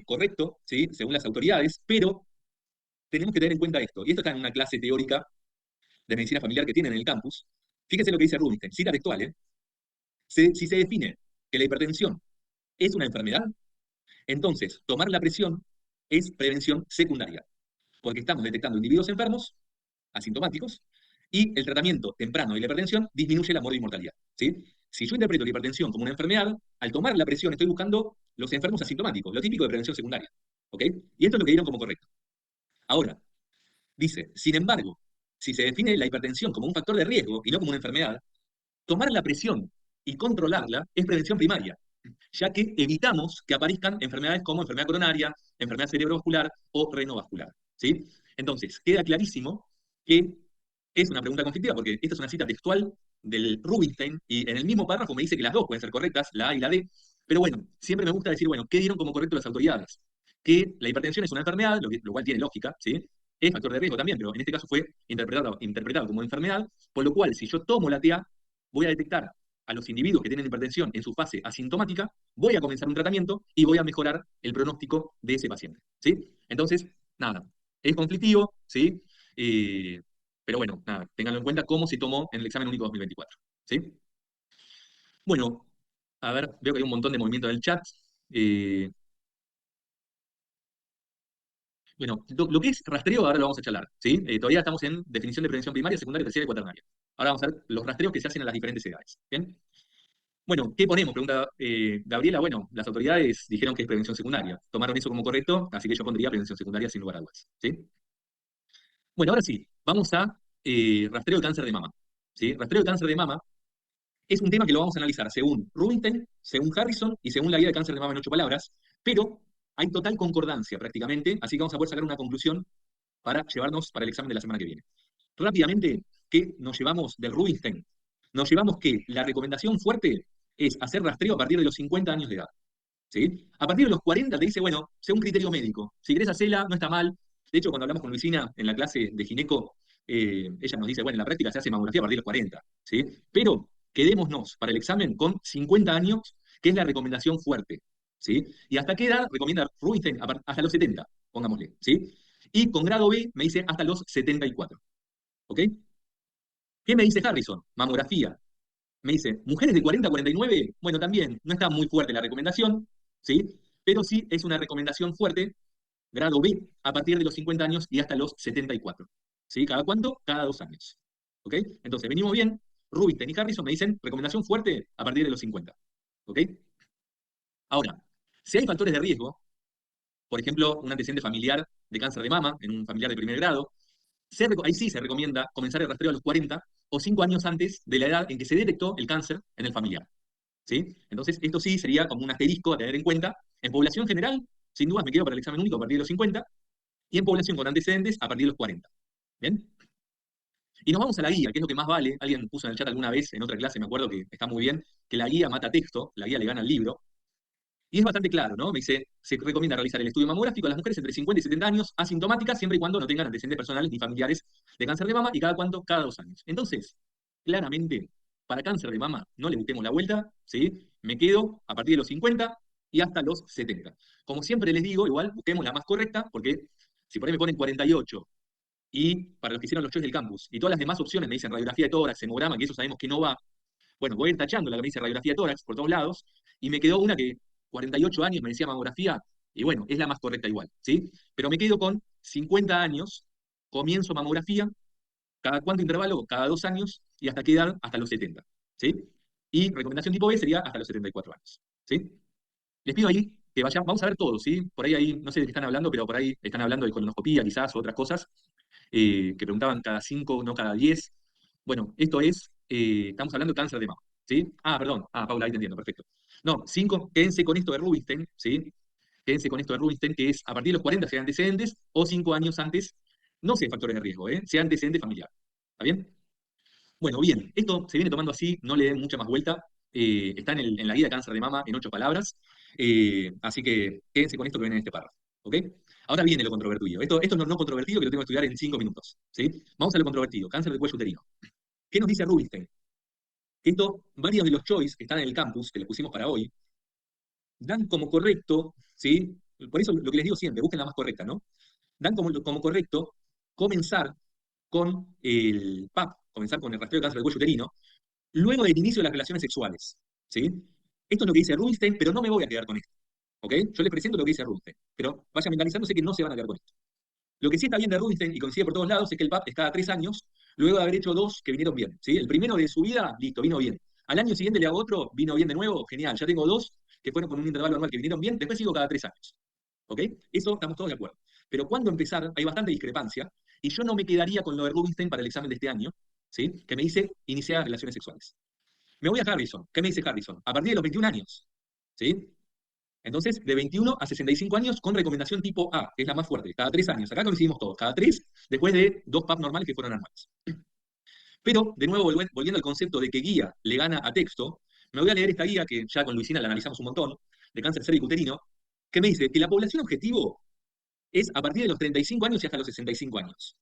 [SPEAKER 1] correcto, ¿sí? Según las autoridades, pero tenemos que tener en cuenta esto, y esto está en una clase teórica de medicina familiar que tienen en el campus. Fíjense lo que dice Rubinstein, cita textual, ¿eh? Si se define que la hipertensión es una enfermedad, entonces tomar la presión es prevención secundaria, porque estamos detectando individuos enfermos, asintomáticos, y el tratamiento temprano de la hipertensión disminuye la mortalidad, ¿sí? Si yo interpreto la hipertensión como una enfermedad, al tomar la presión estoy buscando los enfermos asintomáticos, lo típico de prevención secundaria, ¿ok? Y esto es lo que dieron como correcto. Ahora, dice, sin embargo, si se define la hipertensión como un factor de riesgo y no como una enfermedad, tomar la presión y controlarla es prevención primaria, ya que evitamos que aparezcan enfermedades como enfermedad coronaria, enfermedad cerebrovascular o renovascular, ¿sí? Entonces, queda clarísimo que es una pregunta conflictiva, porque esta es una cita textual del Rubinstein, y en el mismo párrafo me dice que las dos pueden ser correctas, la A y la D, pero bueno, siempre me gusta decir, bueno, ¿qué dieron como correcto las autoridades? Que la hipertensión es una enfermedad, lo cual tiene lógica, ¿sí? Es factor de riesgo también, pero en este caso fue interpretado como enfermedad, por lo cual, si yo tomo la TA, voy a detectar a los individuos que tienen hipertensión en su fase asintomática, voy a comenzar un tratamiento y voy a mejorar el pronóstico de ese paciente, ¿sí? Entonces, nada, es conflictivo, ¿sí? Eh, pero bueno, nada, ténganlo en cuenta cómo se tomó en el examen único 2024, ¿sí? Bueno, a ver, veo que hay un montón de movimiento en el chat. Eh, bueno, lo que es rastreo ahora lo vamos a charlar, ¿sí? Todavía estamos en definición de prevención primaria, secundaria, terciaria y cuaternaria. Ahora vamos a ver los rastreos que se hacen a las diferentes edades, ¿bien? Bueno, ¿qué ponemos? Pregunta Gabriela. Bueno, las autoridades dijeron que es prevención secundaria. Tomaron eso como correcto, así que yo pondría prevención secundaria sin lugar a dudas, ¿sí? Bueno, ahora sí, vamos a rastreo de cáncer de mama, ¿sí? Rastreo de cáncer de mama es un tema que lo vamos a analizar según Rubinstein, según Harrison y según la guía de cáncer de mama en 8 palabras, pero hay total concordancia prácticamente, así que vamos a poder sacar una conclusión para llevarnos para el examen de la semana que viene. Rápidamente, ¿qué nos llevamos del Rubinstein? Nos llevamos que la recomendación fuerte es hacer rastreo a partir de los 50 años de edad, ¿sí? A partir de los 40 te dice, bueno, según criterio médico, si querés hacerla, no está mal. De hecho, cuando hablamos con Luisina en la clase de gineco, ella nos dice, bueno, en la práctica se hace mamografía a partir de los 40, ¿sí? Pero quedémonos para el examen con 50 años, que es la recomendación fuerte, ¿sí? ¿Y hasta qué edad recomienda Rubinstein? Hasta los 70, pongámosle, ¿sí? Y con grado B me dice hasta los 74, ¿ok? ¿Qué me dice Harrison? Mamografía. Me dice, mujeres de 40 a 49, bueno, también no está muy fuerte la recomendación, ¿sí? Pero sí es una recomendación fuerte, grado B, a partir de los 50 años y hasta los 74, ¿sí? ¿Cada cuánto? Cada 2 años, ¿ok? Entonces, venimos bien. Rubinstein y Harrison me dicen recomendación fuerte a partir de los 50, ¿ok? Ahora, si hay factores de riesgo, por ejemplo, un antecedente familiar de cáncer de mama en un familiar de primer grado, ahí sí se recomienda comenzar el rastreo a los 40 o 5 años antes de la edad en que se detectó el cáncer en el familiar, ¿sí? Entonces, esto sí sería como un asterisco a tener en cuenta. En población general, sin dudas me quedo para el examen único a partir de los 50, y en población con antecedentes a partir de los 40. ¿Bien? Y nos vamos a la guía, que es lo que más vale. Alguien puso en el chat alguna vez, en otra clase, me acuerdo que está muy bien, que la guía mata texto, la guía le gana al libro. Y es bastante claro, ¿no? Me dice, se recomienda realizar el estudio mamográfico a las mujeres entre 50 y 70 años, asintomáticas, siempre y cuando no tengan antecedentes personales ni familiares de cáncer de mama, y cada cuánto, cada 2 años. Entonces, claramente, para cáncer de mama, no le busquemos la vuelta, ¿sí? Me quedo a partir de los 50 y hasta los 70. Como siempre les digo, igual busquemos la más correcta, porque si por ahí me ponen 48, y para los que hicieron los choice del campus, y todas las demás opciones me dicen radiografía de tórax, hemograma, que eso sabemos que no va, bueno, voy a ir tachando la que me dice radiografía de tórax por todos lados, y me quedó una que 48 años me decía mamografía, y bueno, es la más correcta igual, ¿sí? Pero me quedo con 50 años, comienzo mamografía, ¿cada cuánto intervalo? Cada 2 años, y hasta qué edad? Hasta los 70, ¿sí? Y recomendación tipo B sería hasta los 74 años, ¿sí? Les pido ahí que vayan, vamos a ver todo, ¿sí? Por ahí, no sé de qué están hablando, pero por ahí están hablando de colonoscopía quizás, o otras cosas, que preguntaban cada 5, no cada 10. Bueno, esto es, estamos hablando de cáncer de mama, ¿Sí? Ah, perdón. Ah, Paula, ahí te entiendo, perfecto. No, 5, quédense con esto de Rubinstein, ¿sí? Quédense con esto de Rubinstein, que es a partir de los 40 sea antecedentes o 5 años antes, no sea factores de riesgo, sea antecedente familiar. ¿Está bien? Bueno, bien, esto se viene tomando así, no le den mucha más vuelta. Está en la guía de cáncer de mama en 8 palabras. Así que quédense con esto que viene en este párrafo. ¿Ok? Ahora viene lo controvertido. Esto es no controvertido que lo tengo que estudiar en 5 minutos. ¿Sí? Vamos a lo controvertido, cáncer de cuello uterino. ¿Qué nos dice Rubinstein? Esto, varios de los choice que están en el campus, que les pusimos para hoy, dan como correcto, ¿sí? Por eso lo que les digo siempre, busquen la más correcta, ¿no? Dan como correcto comenzar con el PAP, comenzar con el rastreo de cáncer de cuello uterino, luego del inicio de las relaciones sexuales, ¿sí? Esto es lo que dice Rubinstein, pero no me voy a quedar con esto, ¿ok? Yo les presento lo que dice Rubinstein, pero vayan mentalizándose que no se van a quedar con esto. Lo que sí está bien de Rubinstein y coincide por todos lados es que el PAP es cada 3 años, luego de haber hecho dos que vinieron bien, ¿sí? El primero de su vida, listo, vino bien. Al año siguiente le hago otro, vino bien de nuevo, genial, ya tengo dos que fueron con un intervalo anual que vinieron bien, después sigo cada 3 años. ¿Ok? Eso estamos todos de acuerdo. Pero cuando empezar, hay bastante discrepancia, y yo no me quedaría con lo de Rubinstein para el examen de este año, ¿sí? Que me dice iniciar relaciones sexuales. Me voy a Harrison. ¿Qué me dice Harrison? A partir de los 21 años. ¿Sí? Entonces, de 21 a 65 años con recomendación tipo A, que es la más fuerte, cada 3 años. Acá coincidimos todos, cada 3, después de 2 PAP normales que fueron anuales. Pero, de nuevo, volviendo al concepto de que guía le gana a texto, me voy a leer esta guía que ya con Luisina la analizamos un montón, de cáncer cervicuterino, que me dice que la población objetivo es a partir de los 35 años y hasta los 65 años.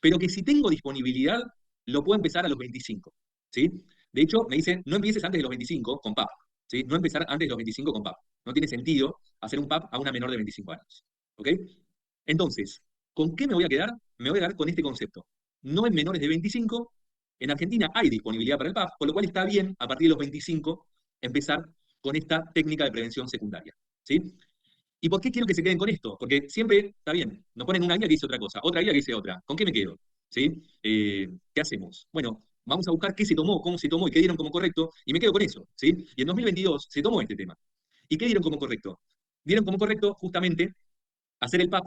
[SPEAKER 1] Pero que si tengo disponibilidad, lo puedo empezar a los 25. ¿Sí? De hecho, me dicen, no empieces antes de los 25 con PAP. ¿Sí? No empezar antes de los 25 con PAP. No tiene sentido hacer un PAP a una menor de 25 años. ¿Ok? Entonces, ¿con qué me voy a quedar? Me voy a quedar con este concepto. No en menores de 25. En Argentina hay disponibilidad para el PAP, por lo cual está bien, a partir de los 25, empezar con esta técnica de prevención secundaria. ¿Sí? ¿Y por qué quiero que se queden con esto? Porque siempre, está bien, nos ponen una guía que dice otra cosa, otra guía que dice otra. ¿Con qué me quedo? ¿Sí? ¿Qué hacemos? Bueno, vamos a buscar qué se tomó, cómo se tomó y qué dieron como correcto, y me quedo con eso. ¿Sí? Y en 2022 se tomó este tema. ¿Y qué dieron como correcto? Dieron como correcto justamente hacer el PAP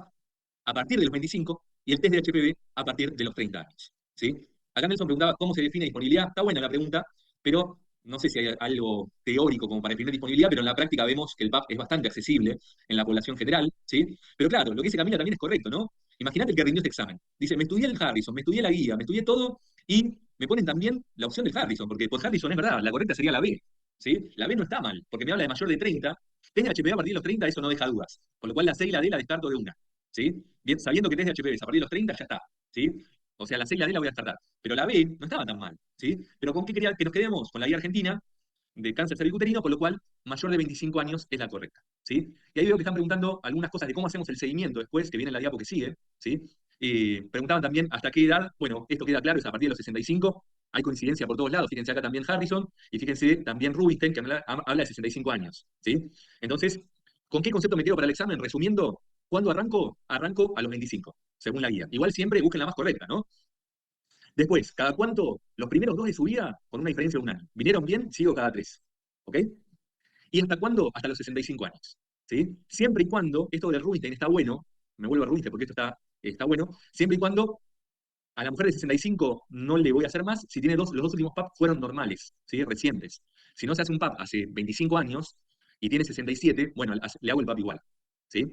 [SPEAKER 1] a partir de los 25 y el test de HPV a partir de los 30 años. ¿Sí? Acá Nelson preguntaba cómo se define disponibilidad. Está buena la pregunta, pero no sé si hay algo teórico como para definir disponibilidad, pero en la práctica vemos que el PAP es bastante accesible en la población general. ¿Sí? Pero claro, lo que dice Camila también es correcto, ¿no? Imagínate el que rindió este examen. Dice, me estudié el Harrison, me estudié la guía, me estudié todo y me ponen también la opción del Harrison, porque por Harrison es verdad, la correcta sería la B. ¿Sí? La B no está mal, porque me habla de mayor de 30. Tenga HPV a partir de los 30, eso no deja dudas. Por lo cual la C y la D la descarto de una. ¿Sí? Bien, sabiendo que test de HPV a partir de los 30 ya está. ¿Sí? O sea, la C y la D la voy a descartar. Pero la B no estaba tan mal. ¿Sí? Pero ¿con qué quería que nos quedemos? Con la guía argentina de cáncer cervicuterino, por lo cual mayor de 25 años es la correcta. ¿Sí? Y ahí veo que están preguntando algunas cosas de cómo hacemos el seguimiento después, que viene en la diapo que sigue. ¿Sí? Preguntaban también hasta qué edad. Bueno, esto queda claro, es a partir de los 65. Hay coincidencia por todos lados. Fíjense acá también Harrison y fíjense también Rubinstein, que habla de 65 años. ¿Sí? Entonces, ¿con qué concepto me quedo para el examen? Resumiendo, ¿cuándo arranco? Arranco a los 25, según la guía. Igual siempre busquen la más correcta, ¿no? Después, ¿cada cuánto? Los primeros dos de su vida, con una diferencia de un año. ¿Vinieron bien? Sigo cada 3. ¿Ok? ¿Y hasta cuándo? Hasta los 65 años. ¿Sí? Siempre y cuando, esto de Rubinstein está bueno, me vuelvo a Rubinstein porque esto está bueno, siempre y cuando a la mujer de 65 no le voy a hacer más si tiene los dos últimos PAP fueron normales, ¿sí? Recientes. Si no se hace un PAP hace 25 años y tiene 67, bueno, le hago el PAP igual. ¿Sí?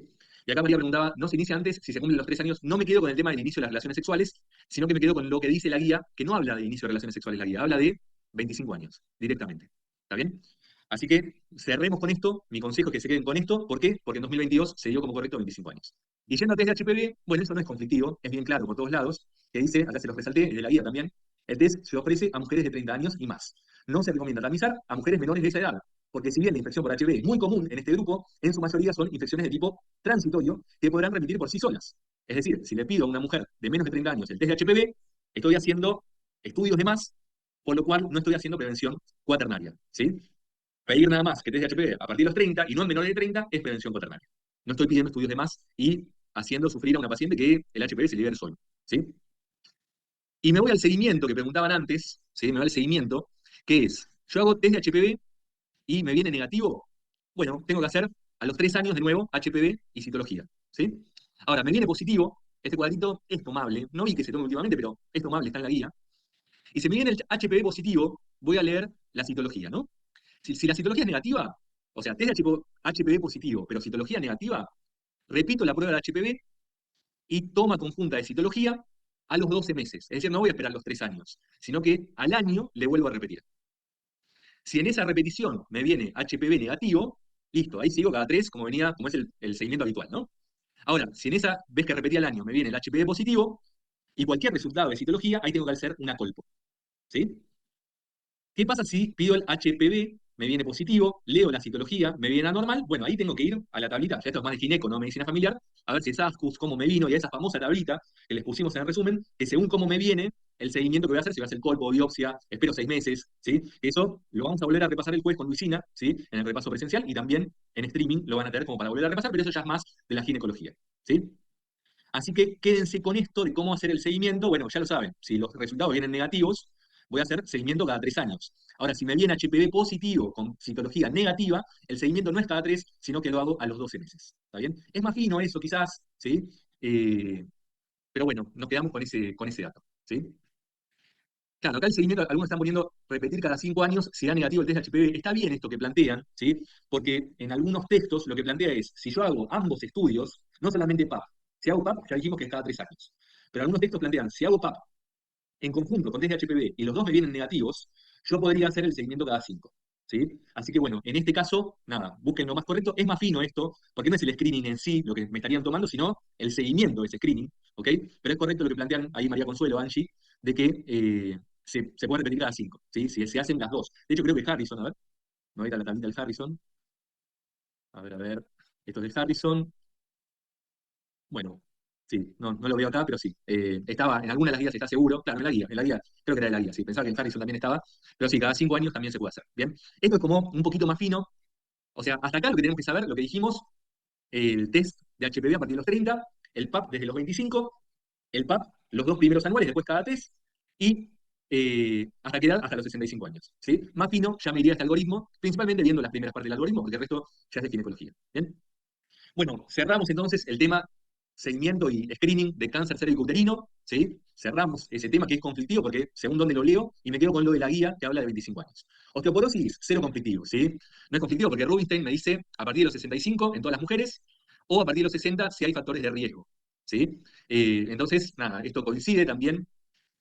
[SPEAKER 1] Y acá María preguntaba, ¿no se inicia antes si se cumplen los 3 años? No me quedo con el tema del inicio de las relaciones sexuales, sino que me quedo con lo que dice la guía, que no habla de inicio de relaciones sexuales la guía, habla de 25 años, directamente. ¿Está bien? Así que cerremos con esto. Mi consejo es que se queden con esto. ¿Por qué? Porque en 2022 se dio como correcto 25 años. Y yendo a test de HPV, bueno, eso no es conflictivo, es bien claro por todos lados, que dice, acá se los resalté, es de la guía también, el test se ofrece a mujeres de 30 años y más. No se recomienda tamizar a mujeres menores de esa edad, porque si bien la infección por HPV es muy común en este grupo, en su mayoría son infecciones de tipo transitorio que podrán remitir por sí solas. Es decir, si le pido a una mujer de menos de 30 años el test de HPV, estoy haciendo estudios de más, por lo cual no estoy haciendo prevención cuaternaria. ¿Sí? Pedir nada más que test de HPV a partir de los 30 y no en menores de 30 es prevención cuaternaria. No estoy pidiendo estudios de más y haciendo sufrir a una paciente que el HPV se libere solo. ¿Sí? Y me voy al seguimiento que preguntaban antes, ¿sí? Me voy al seguimiento, que es, yo hago test de HPV y me viene negativo. Bueno, tengo que hacer a los 3 años de nuevo HPV y citología. ¿Sí? Ahora, me viene positivo, este cuadrito es tomable, no vi que se tome últimamente, pero es tomable, está en la guía. Y si me viene el HPV positivo, voy a leer la citología, ¿no? Si la citología es negativa, o sea, test de HPV positivo, pero citología negativa, repito la prueba de HPV y toma conjunta de citología a los 12 meses. Es decir, no voy a esperar los 3 años, sino que al año le vuelvo a repetir. Si en esa repetición me viene HPV negativo, listo, ahí sigo cada 3, como venía, como es el seguimiento habitual, ¿no? Ahora, si en esa vez que repetí al año me viene el HPV positivo, y cualquier resultado de citología, ahí tengo que hacer una colpo. ¿Sí? ¿Qué pasa si pido el HPV, me viene positivo, leo la citología, me viene anormal? Bueno, ahí tengo que ir a la tablita, ya esto es más de gineco, no medicina familiar, a ver si es ASCUS, cómo me vino, y a esa famosa tablita que les pusimos en el resumen, que según cómo me viene, el seguimiento que voy a hacer, si va a ser colpo, biopsia, espero 6 meses, ¿sí? Eso lo vamos a volver a repasar el jueves con Luisina, ¿sí? En el repaso presencial, y también en streaming lo van a tener como para volver a repasar, pero eso ya es más de la ginecología, ¿sí? Así que quédense con esto de cómo hacer el seguimiento. Bueno, ya lo saben, si los resultados vienen negativos, voy a hacer seguimiento cada 3 años. Ahora, si me viene HPV positivo con citología negativa, el seguimiento no es cada 3, sino que lo hago a los 12 meses. ¿Está bien? Es más fino eso, quizás, ¿sí? Pero bueno, nos quedamos con ese dato, ¿sí? Claro, acá el seguimiento, algunos están poniendo repetir cada 5 años si da negativo el test de HPV. Está bien esto que plantean, ¿sí? Porque en algunos textos lo que plantea es, si yo hago ambos estudios, no solamente PAP, si hago PAP, ya dijimos que es cada 3 años. Pero algunos textos plantean, si hago PAP en conjunto con test de HPV y los dos me vienen negativos, yo podría hacer el seguimiento cada 5. ¿Sí? Así que bueno, en este caso, nada, busquen lo más correcto. Es más fino esto, porque no es el screening en sí lo que me estarían tomando, sino el seguimiento de ese screening, ¿ok? Pero es correcto lo que plantean ahí María Consuelo, Angie, de que se puede repetir cada 5, ¿sí? Si se hacen las dos. De hecho, creo que Harrison, a ver, no era la tablita del Harrison. A ver, esto es de Harrison. Bueno, sí, no lo veo acá, pero sí. Estaba en alguna de las guías, está seguro. Claro, en la guía, creo que era de la guía, sí. Pensaba que en Harrison también estaba. Pero sí, cada 5 años también se puede hacer. Bien. Esto es como un poquito más fino. O sea, hasta acá lo que tenemos que saber, lo que dijimos, el test de HPV a partir de los 30, el PAP desde los 25, el PAP los 2 primeros anuales, después cada test, y hasta quedar hasta los 65 años. ¿Sí? Más fino, ya me iría a este algoritmo, principalmente viendo las primeras partes del algoritmo, porque el resto ya es de ginecología. ¿Bien? Bueno, cerramos entonces el tema seguimiento y screening de cáncer cervicuterino, ¿sí? Cerramos ese tema que es conflictivo porque según donde lo leo y me quedo con lo de la guía que habla de 25 años. Osteoporosis, cero conflictivo, ¿sí? No es conflictivo porque Rubinstein me dice a partir de los 65 en todas las mujeres o a partir de los 60 si hay factores de riesgo, ¿sí? Entonces, nada, esto coincide también.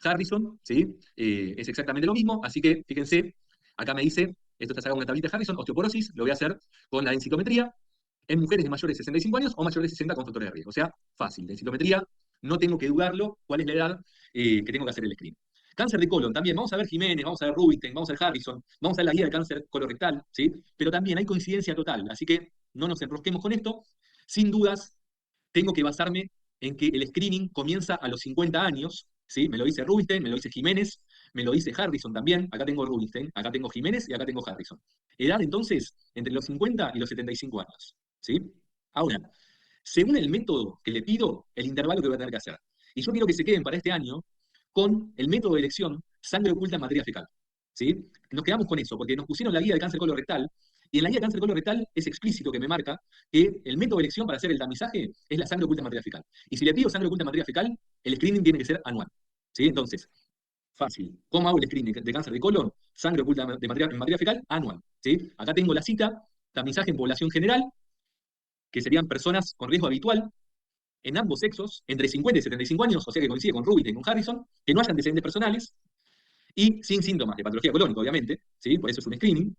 [SPEAKER 1] Harrison, ¿sí? Es exactamente lo mismo, así que fíjense, acá me dice, esto está sacado en una tablita de Harrison, osteoporosis, lo voy a hacer con la densitometría, en mujeres de mayores de 65 años o mayores de 60 con factores de riesgo. O sea, fácil. Densitometría, no tengo que dudarlo cuál es la edad que tengo que hacer el screen. Cáncer de colon, también vamos a ver Jiménez, vamos a ver Rubinstein, vamos a ver Harrison, vamos a ver la guía de cáncer colorectal, ¿sí? Pero también hay coincidencia total, así que no nos enrosquemos con esto. Sin dudas, tengo que basarme en que el screening comienza a los 50 años, ¿sí? Me lo dice Rubinstein, me lo dice Jiménez, me lo dice Harrison también. Acá tengo Rubinstein, acá tengo Jiménez y acá tengo Harrison. Edad entonces entre los 50 y los 75 años, ¿sí? Ahora, según el método que le pido, el intervalo que voy a tener que hacer. Y yo quiero que se queden para este año con el método de elección sangre oculta en materia fecal, ¿sí? Nos quedamos con eso, porque nos pusieron la guía de cáncer colorectal, y en la guía de cáncer colorectal es explícito que me marca que el método de elección para hacer el tamizaje es la sangre oculta en materia fecal. Y si le pido sangre oculta en materia fecal, el screening tiene que ser anual, ¿sí? Entonces, fácil. ¿Cómo hago el screening de cáncer de colon? Sangre oculta en materia fecal, anual, ¿sí? Acá tengo la cita, tamizaje en población general, que serían personas con riesgo habitual, en ambos sexos, entre 50 y 75 años, o sea que coincide con Rubin y con Harrison, que no haya antecedentes personales, y sin síntomas de patología colónica, obviamente, ¿sí? Por eso es un screening.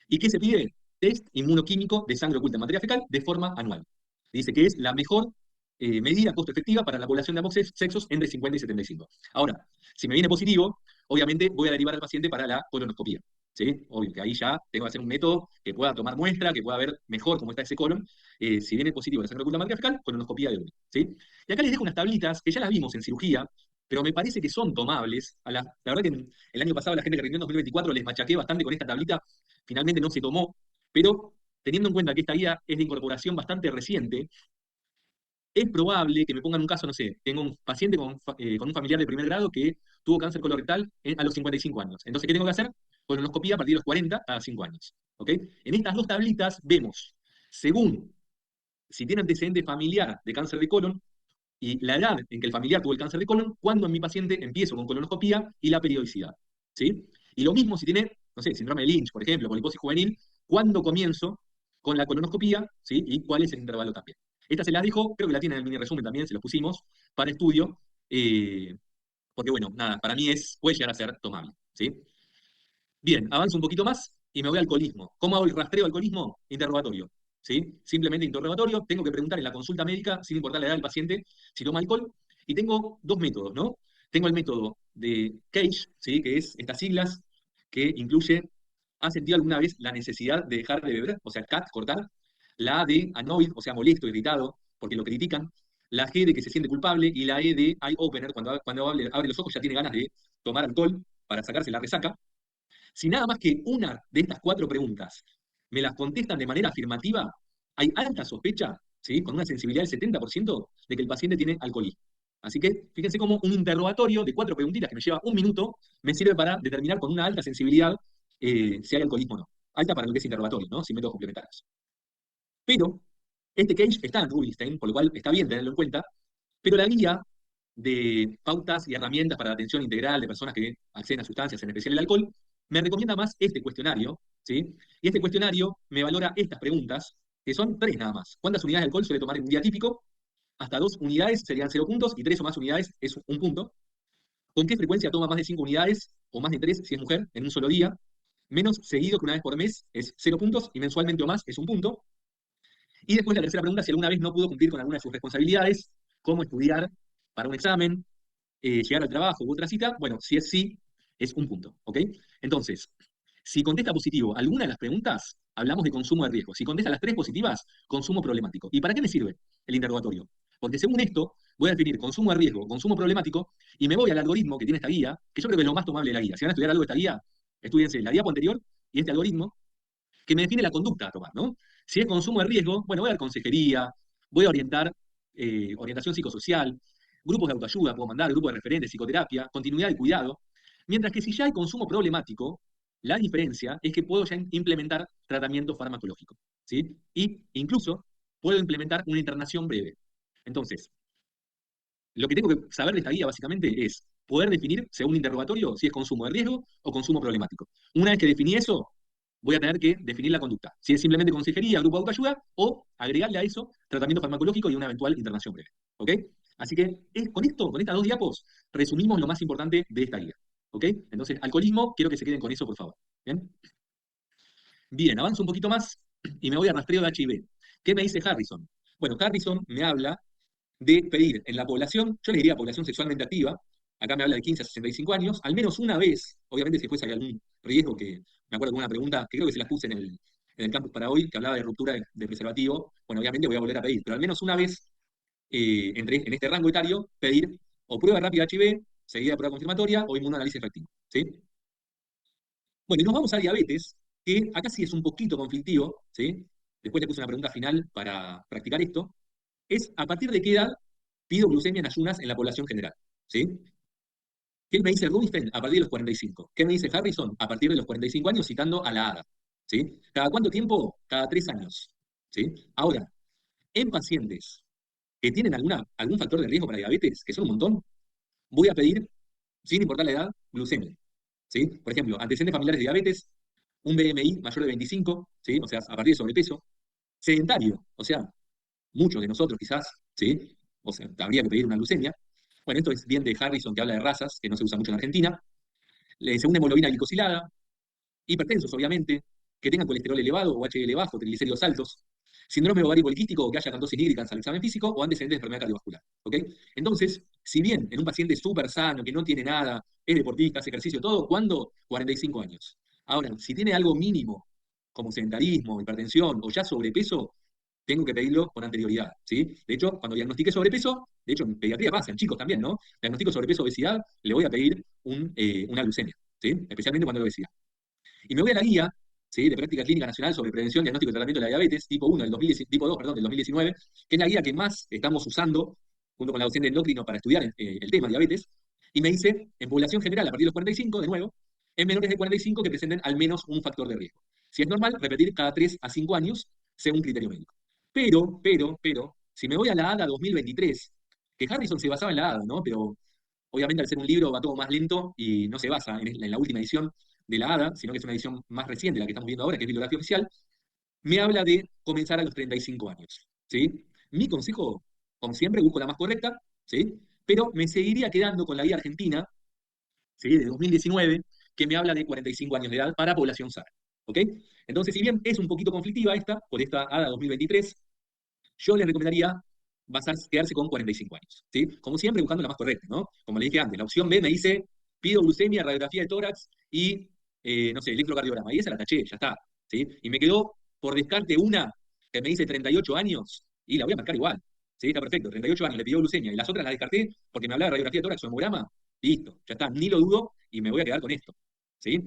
[SPEAKER 1] ¿Y qué se pide? Test inmunoquímico de sangre oculta en materia fecal de forma anual. Dice que es la mejor medida costo efectiva para la población de ambos sexos entre 50 y 75. Ahora, si me viene positivo, obviamente voy a derivar al paciente para la colonoscopía. ¿Sí? Obvio que ahí ya tengo que hacer un método que pueda tomar muestra, que pueda ver mejor cómo está ese colon. Si viene positivo la sangre oculta en materia fecal, colonoscopía de orina. ¿Sí? Y acá les dejo unas tablitas que ya las vimos en cirugía, pero me parece que son tomables. La verdad que el año pasado la gente que rindió en 2024 les machaqué bastante con esta tablita, finalmente no se tomó, pero teniendo en cuenta que esta guía es de incorporación bastante reciente, es probable que me pongan un caso, no sé, tengo un paciente con un familiar de primer grado que tuvo cáncer colorectal a los 55 años. Entonces, ¿qué tengo que hacer? Colonoscopía a partir de los 40 a 5 años. ¿Ok? En estas dos tablitas vemos, según si tiene antecedente familiar de cáncer de colon y la edad en que el familiar tuvo el cáncer de colon, cuando en mi paciente empiezo con colonoscopía y la periodicidad. ¿Sí? Y lo mismo si tiene, no sé, síndrome de Lynch, por ejemplo, poliposis juvenil, cuándo comienzo con la colonoscopía, ¿sí? Y cuál es el intervalo también. Esta se las dejo, creo que la tienen en el mini resumen también, se los pusimos para estudio, eh, porque bueno, nada, para mí puede llegar a ser tomable, ¿sí? Bien, avanzo un poquito más y me voy al alcoholismo. ¿Cómo hago el rastreo del alcoholismo? Interrogatorio. ¿Sí? Simplemente interrogatorio. Tengo que preguntar en la consulta médica, sin importar la edad del paciente, si toma alcohol. Y tengo dos métodos, ¿no? Tengo el método de Cage, ¿sí? Que es estas siglas que incluye, ¿ha sentido alguna vez la necesidad de dejar de beber? O sea, CAT, cortar. La A de annoyed, o sea, molesto, irritado, porque lo critican. La G de que se siente culpable. Y la E de eye opener, cuando abre los ojos ya tiene ganas de tomar alcohol para sacarse la resaca. Si nada más que una de estas cuatro preguntas me las contestan de manera afirmativa, hay alta sospecha, ¿sí? Con una sensibilidad del 70% de que el paciente tiene alcoholismo. Así que fíjense cómo un interrogatorio de cuatro preguntitas que me lleva un minuto me sirve para determinar con una alta sensibilidad si hay alcoholismo o no. Alta para lo que es interrogatorio, ¿no? Sin métodos complementarios. Pero este case está en Rubinstein, por lo cual está bien tenerlo en cuenta, pero la guía de pautas y herramientas para la atención integral de personas que acceden a sustancias, en especial el alcohol, me recomienda más este cuestionario, ¿sí? Y este cuestionario me valora estas preguntas, que son tres nada más. ¿Cuántas unidades de alcohol suele tomar en un día típico? Hasta 2 unidades serían 0 puntos y 3 o más unidades es 1 punto. ¿Con qué frecuencia toma más de 5 unidades o más de 3 si es mujer en un solo día? Menos seguido que una vez por mes es 0 puntos y mensualmente o más es 1 punto. Y después la tercera pregunta, si alguna vez no pudo cumplir con alguna de sus responsabilidades, cómo estudiar para un examen, llegar al trabajo u otra cita, bueno, si es sí, es 1 punto, ¿ok? Entonces, si contesta positivo alguna de las preguntas, hablamos de consumo de riesgo. Si contesta las tres positivas, consumo problemático. ¿Y para qué me sirve el interrogatorio? Porque según esto, voy a definir consumo de riesgo, consumo problemático, y me voy al algoritmo que tiene esta guía, que yo creo que es lo más tomable de la guía. Si van a estudiar algo de esta guía, estudiense la diapo anterior y este algoritmo, que me define la conducta a tomar, ¿no? Si es consumo de riesgo, bueno, voy a dar consejería, voy a orientar, orientación psicosocial, grupos de autoayuda, puedo mandar, grupos de referentes, psicoterapia, continuidad y cuidado. Mientras que si ya hay consumo problemático, la diferencia es que puedo ya implementar tratamiento farmacológico, ¿sí? Y incluso puedo implementar una internación breve. Entonces, lo que tengo que saber de esta guía básicamente es poder definir, según interrogatorio, si es consumo de riesgo o consumo problemático. Una vez que definí eso, voy a tener que definir la conducta. Si es simplemente consejería, grupo de autoayuda, o agregarle a eso tratamiento farmacológico y una eventual internación breve. ¿Ok? Así que con esto, con estas dos diapos, resumimos lo más importante de esta guía. ¿Ok? Entonces, alcoholismo, quiero que se queden con eso, por favor. ¿Bien? Bien, avanzo un poquito más y me voy a rastreo de HIV. ¿Qué me dice Harrison? Bueno, Harrison me habla de pedir en la población, yo le diría población sexualmente activa, acá me habla de 15 a 65 años, al menos una vez, obviamente si después hay algún riesgo que, me acuerdo de una pregunta, que creo que se las puse en el campus para hoy, que hablaba de ruptura de preservativo, bueno, obviamente voy a volver a pedir, pero al menos una vez en este rango etario, pedir o prueba rápida HIV, seguida de prueba confirmatoria o inmunoanálisis reactivo, ¿sí? Bueno, y nos vamos a diabetes, que acá sí es un poquito conflictivo, ¿sí? Después le puse una pregunta final para practicar esto, es a partir de qué edad pido glucemia en ayunas en la población general, ¿sí? ¿Qué me dice Rubinstein? A partir de los 45. ¿Qué me dice Harrison? A partir de los 45 años, citando a la ADA, ¿sí? ¿Cada cuánto tiempo? Cada 3 años, ¿sí? Ahora, en pacientes que tienen algún factor de riesgo para diabetes, que son un montón, voy a pedir, sin importar la edad, glucemia, ¿sí? Por ejemplo, antecedentes familiares de diabetes, un BMI mayor de 25, ¿sí? O sea, a partir de sobrepeso, sedentario, o sea, muchos de nosotros quizás, ¿sí? O sea, habría que pedir una glucemia. Bueno, esto es bien de Harrison, que habla de razas, que no se usa mucho en Argentina. Segunda hemoglobina glicosilada, hipertensos, obviamente, que tengan colesterol elevado o HDL bajo, triglicéridos altos, síndrome ovario poliquístico o que haya acantosis nígricans al examen físico o antecedentes de enfermedad cardiovascular. ¿Ok? Entonces, si bien en un paciente súper sano, que no tiene nada, es deportista, hace ejercicio, todo, ¿cuándo? 45 años. Ahora, si tiene algo mínimo, como sedentarismo, hipertensión o ya sobrepeso, tengo que pedirlo con anterioridad, ¿sí? De hecho, cuando diagnostique sobrepeso, de hecho en pediatría pasa, en chicos también, ¿no? Diagnostico sobrepeso, obesidad, le voy a pedir una glucemia, ¿sí? Especialmente cuando hay obesidad. Y me voy a la guía, ¿sí? De práctica clínica nacional sobre prevención, diagnóstico y tratamiento de la diabetes, tipo 1 tipo 2, perdón, del 2019, que es la guía que más estamos usando, junto con la docente endocrino, para estudiar el tema diabetes, y me dice, en población general, a partir de los 45, de nuevo, en menores de 45 que presenten al menos un factor de riesgo. Si es normal, repetir cada 3 a 5 años, según criterio médico. Pero, si me voy a la ADA 2023, que Harrison se basaba en la ADA, ¿no? Pero obviamente al ser un libro va todo más lento y no se basa en la última edición de la ADA, sino que es una edición más reciente, la que estamos viendo ahora, que es bibliografía oficial, me habla de comenzar a los 35 años. ¿Sí? Mi consejo, como siempre, busco la más correcta, ¿sí? Pero me seguiría quedando con la guía argentina, ¿sí? De 2019, que me habla de 45 años de edad para población sana. ¿Ok? Entonces, si bien es un poquito conflictiva esta, por esta ADA 2023, yo les recomendaría quedarse con 45 años. ¿Sí? Como siempre, buscando la más correcta, ¿no? Como le dije antes, la opción B me dice, pido glucemia, radiografía de tórax y, no sé, electrocardiograma. Y esa la taché, ya está. ¿Sí? Y me quedó por descarte una que me dice 38 años y la voy a marcar igual. ¿Sí? Está perfecto, 38 años, le pidió glucemia y las otras las descarté porque me hablaba de radiografía de tórax o hemograma. Listo, ya está, ni lo dudo y me voy a quedar con esto. ¿Sí?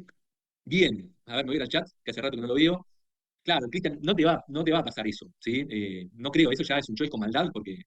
[SPEAKER 1] Bien, a ver, me voy a ir al chat, que hace rato que no lo veo. Claro, Cristian, no te va a pasar eso, ¿sí? No creo, eso ya es un choice con maldad, porque,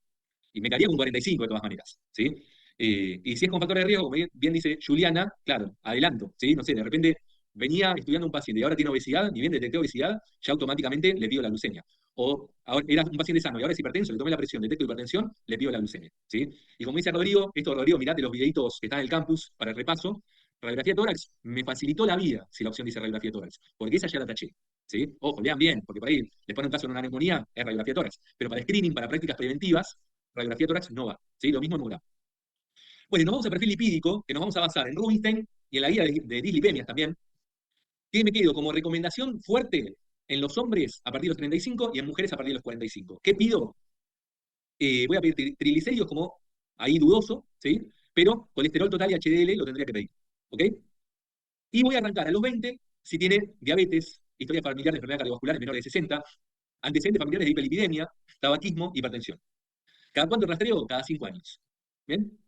[SPEAKER 1] y me quedaría con 45 de todas maneras, ¿sí? Y si es con factor de riesgo, como bien dice Juliana, claro, adelanto, ¿sí? No sé, de repente venía estudiando un paciente y ahora tiene obesidad, ni bien detecté obesidad, ya automáticamente le pido la glucemia. O ahora era un paciente sano y ahora es hipertenso, le tomé la presión, detecto hipertensión, le pido la glucemia, ¿sí? Y como dice Rodrigo, Rodrigo, mirate los videitos que están en el campus para el repaso, radiografía de tórax me facilitó la vida si la opción dice radiografía de tórax, porque esa ya la taché. ¿Sí? Ojo, lean bien, porque por ahí les ponen un caso en una neumonía, es radiografía de tórax. Pero para screening, para prácticas preventivas, radiografía de tórax no va. ¿Sí? Lo mismo en MURA. Bueno, y nos vamos a perfil lipídico, que nos vamos a basar en Rubinstein y en la guía de dislipemias también, que me quedo como recomendación fuerte en los hombres a partir de los 35 y en mujeres a partir de los 45. ¿Qué pido? Voy a pedir triglicéridos como ahí dudoso, ¿sí? Pero colesterol total y HDL lo tendría que pedir. ¿Ok? Y voy a arrancar a los 20 si tiene diabetes, historia familiar de enfermedad cardiovascular en menores de 60, antecedentes familiares de hiperlipidemia, tabaquismo, hipertensión. ¿Cada cuánto rastreo? Cada 5 años. ¿Bien?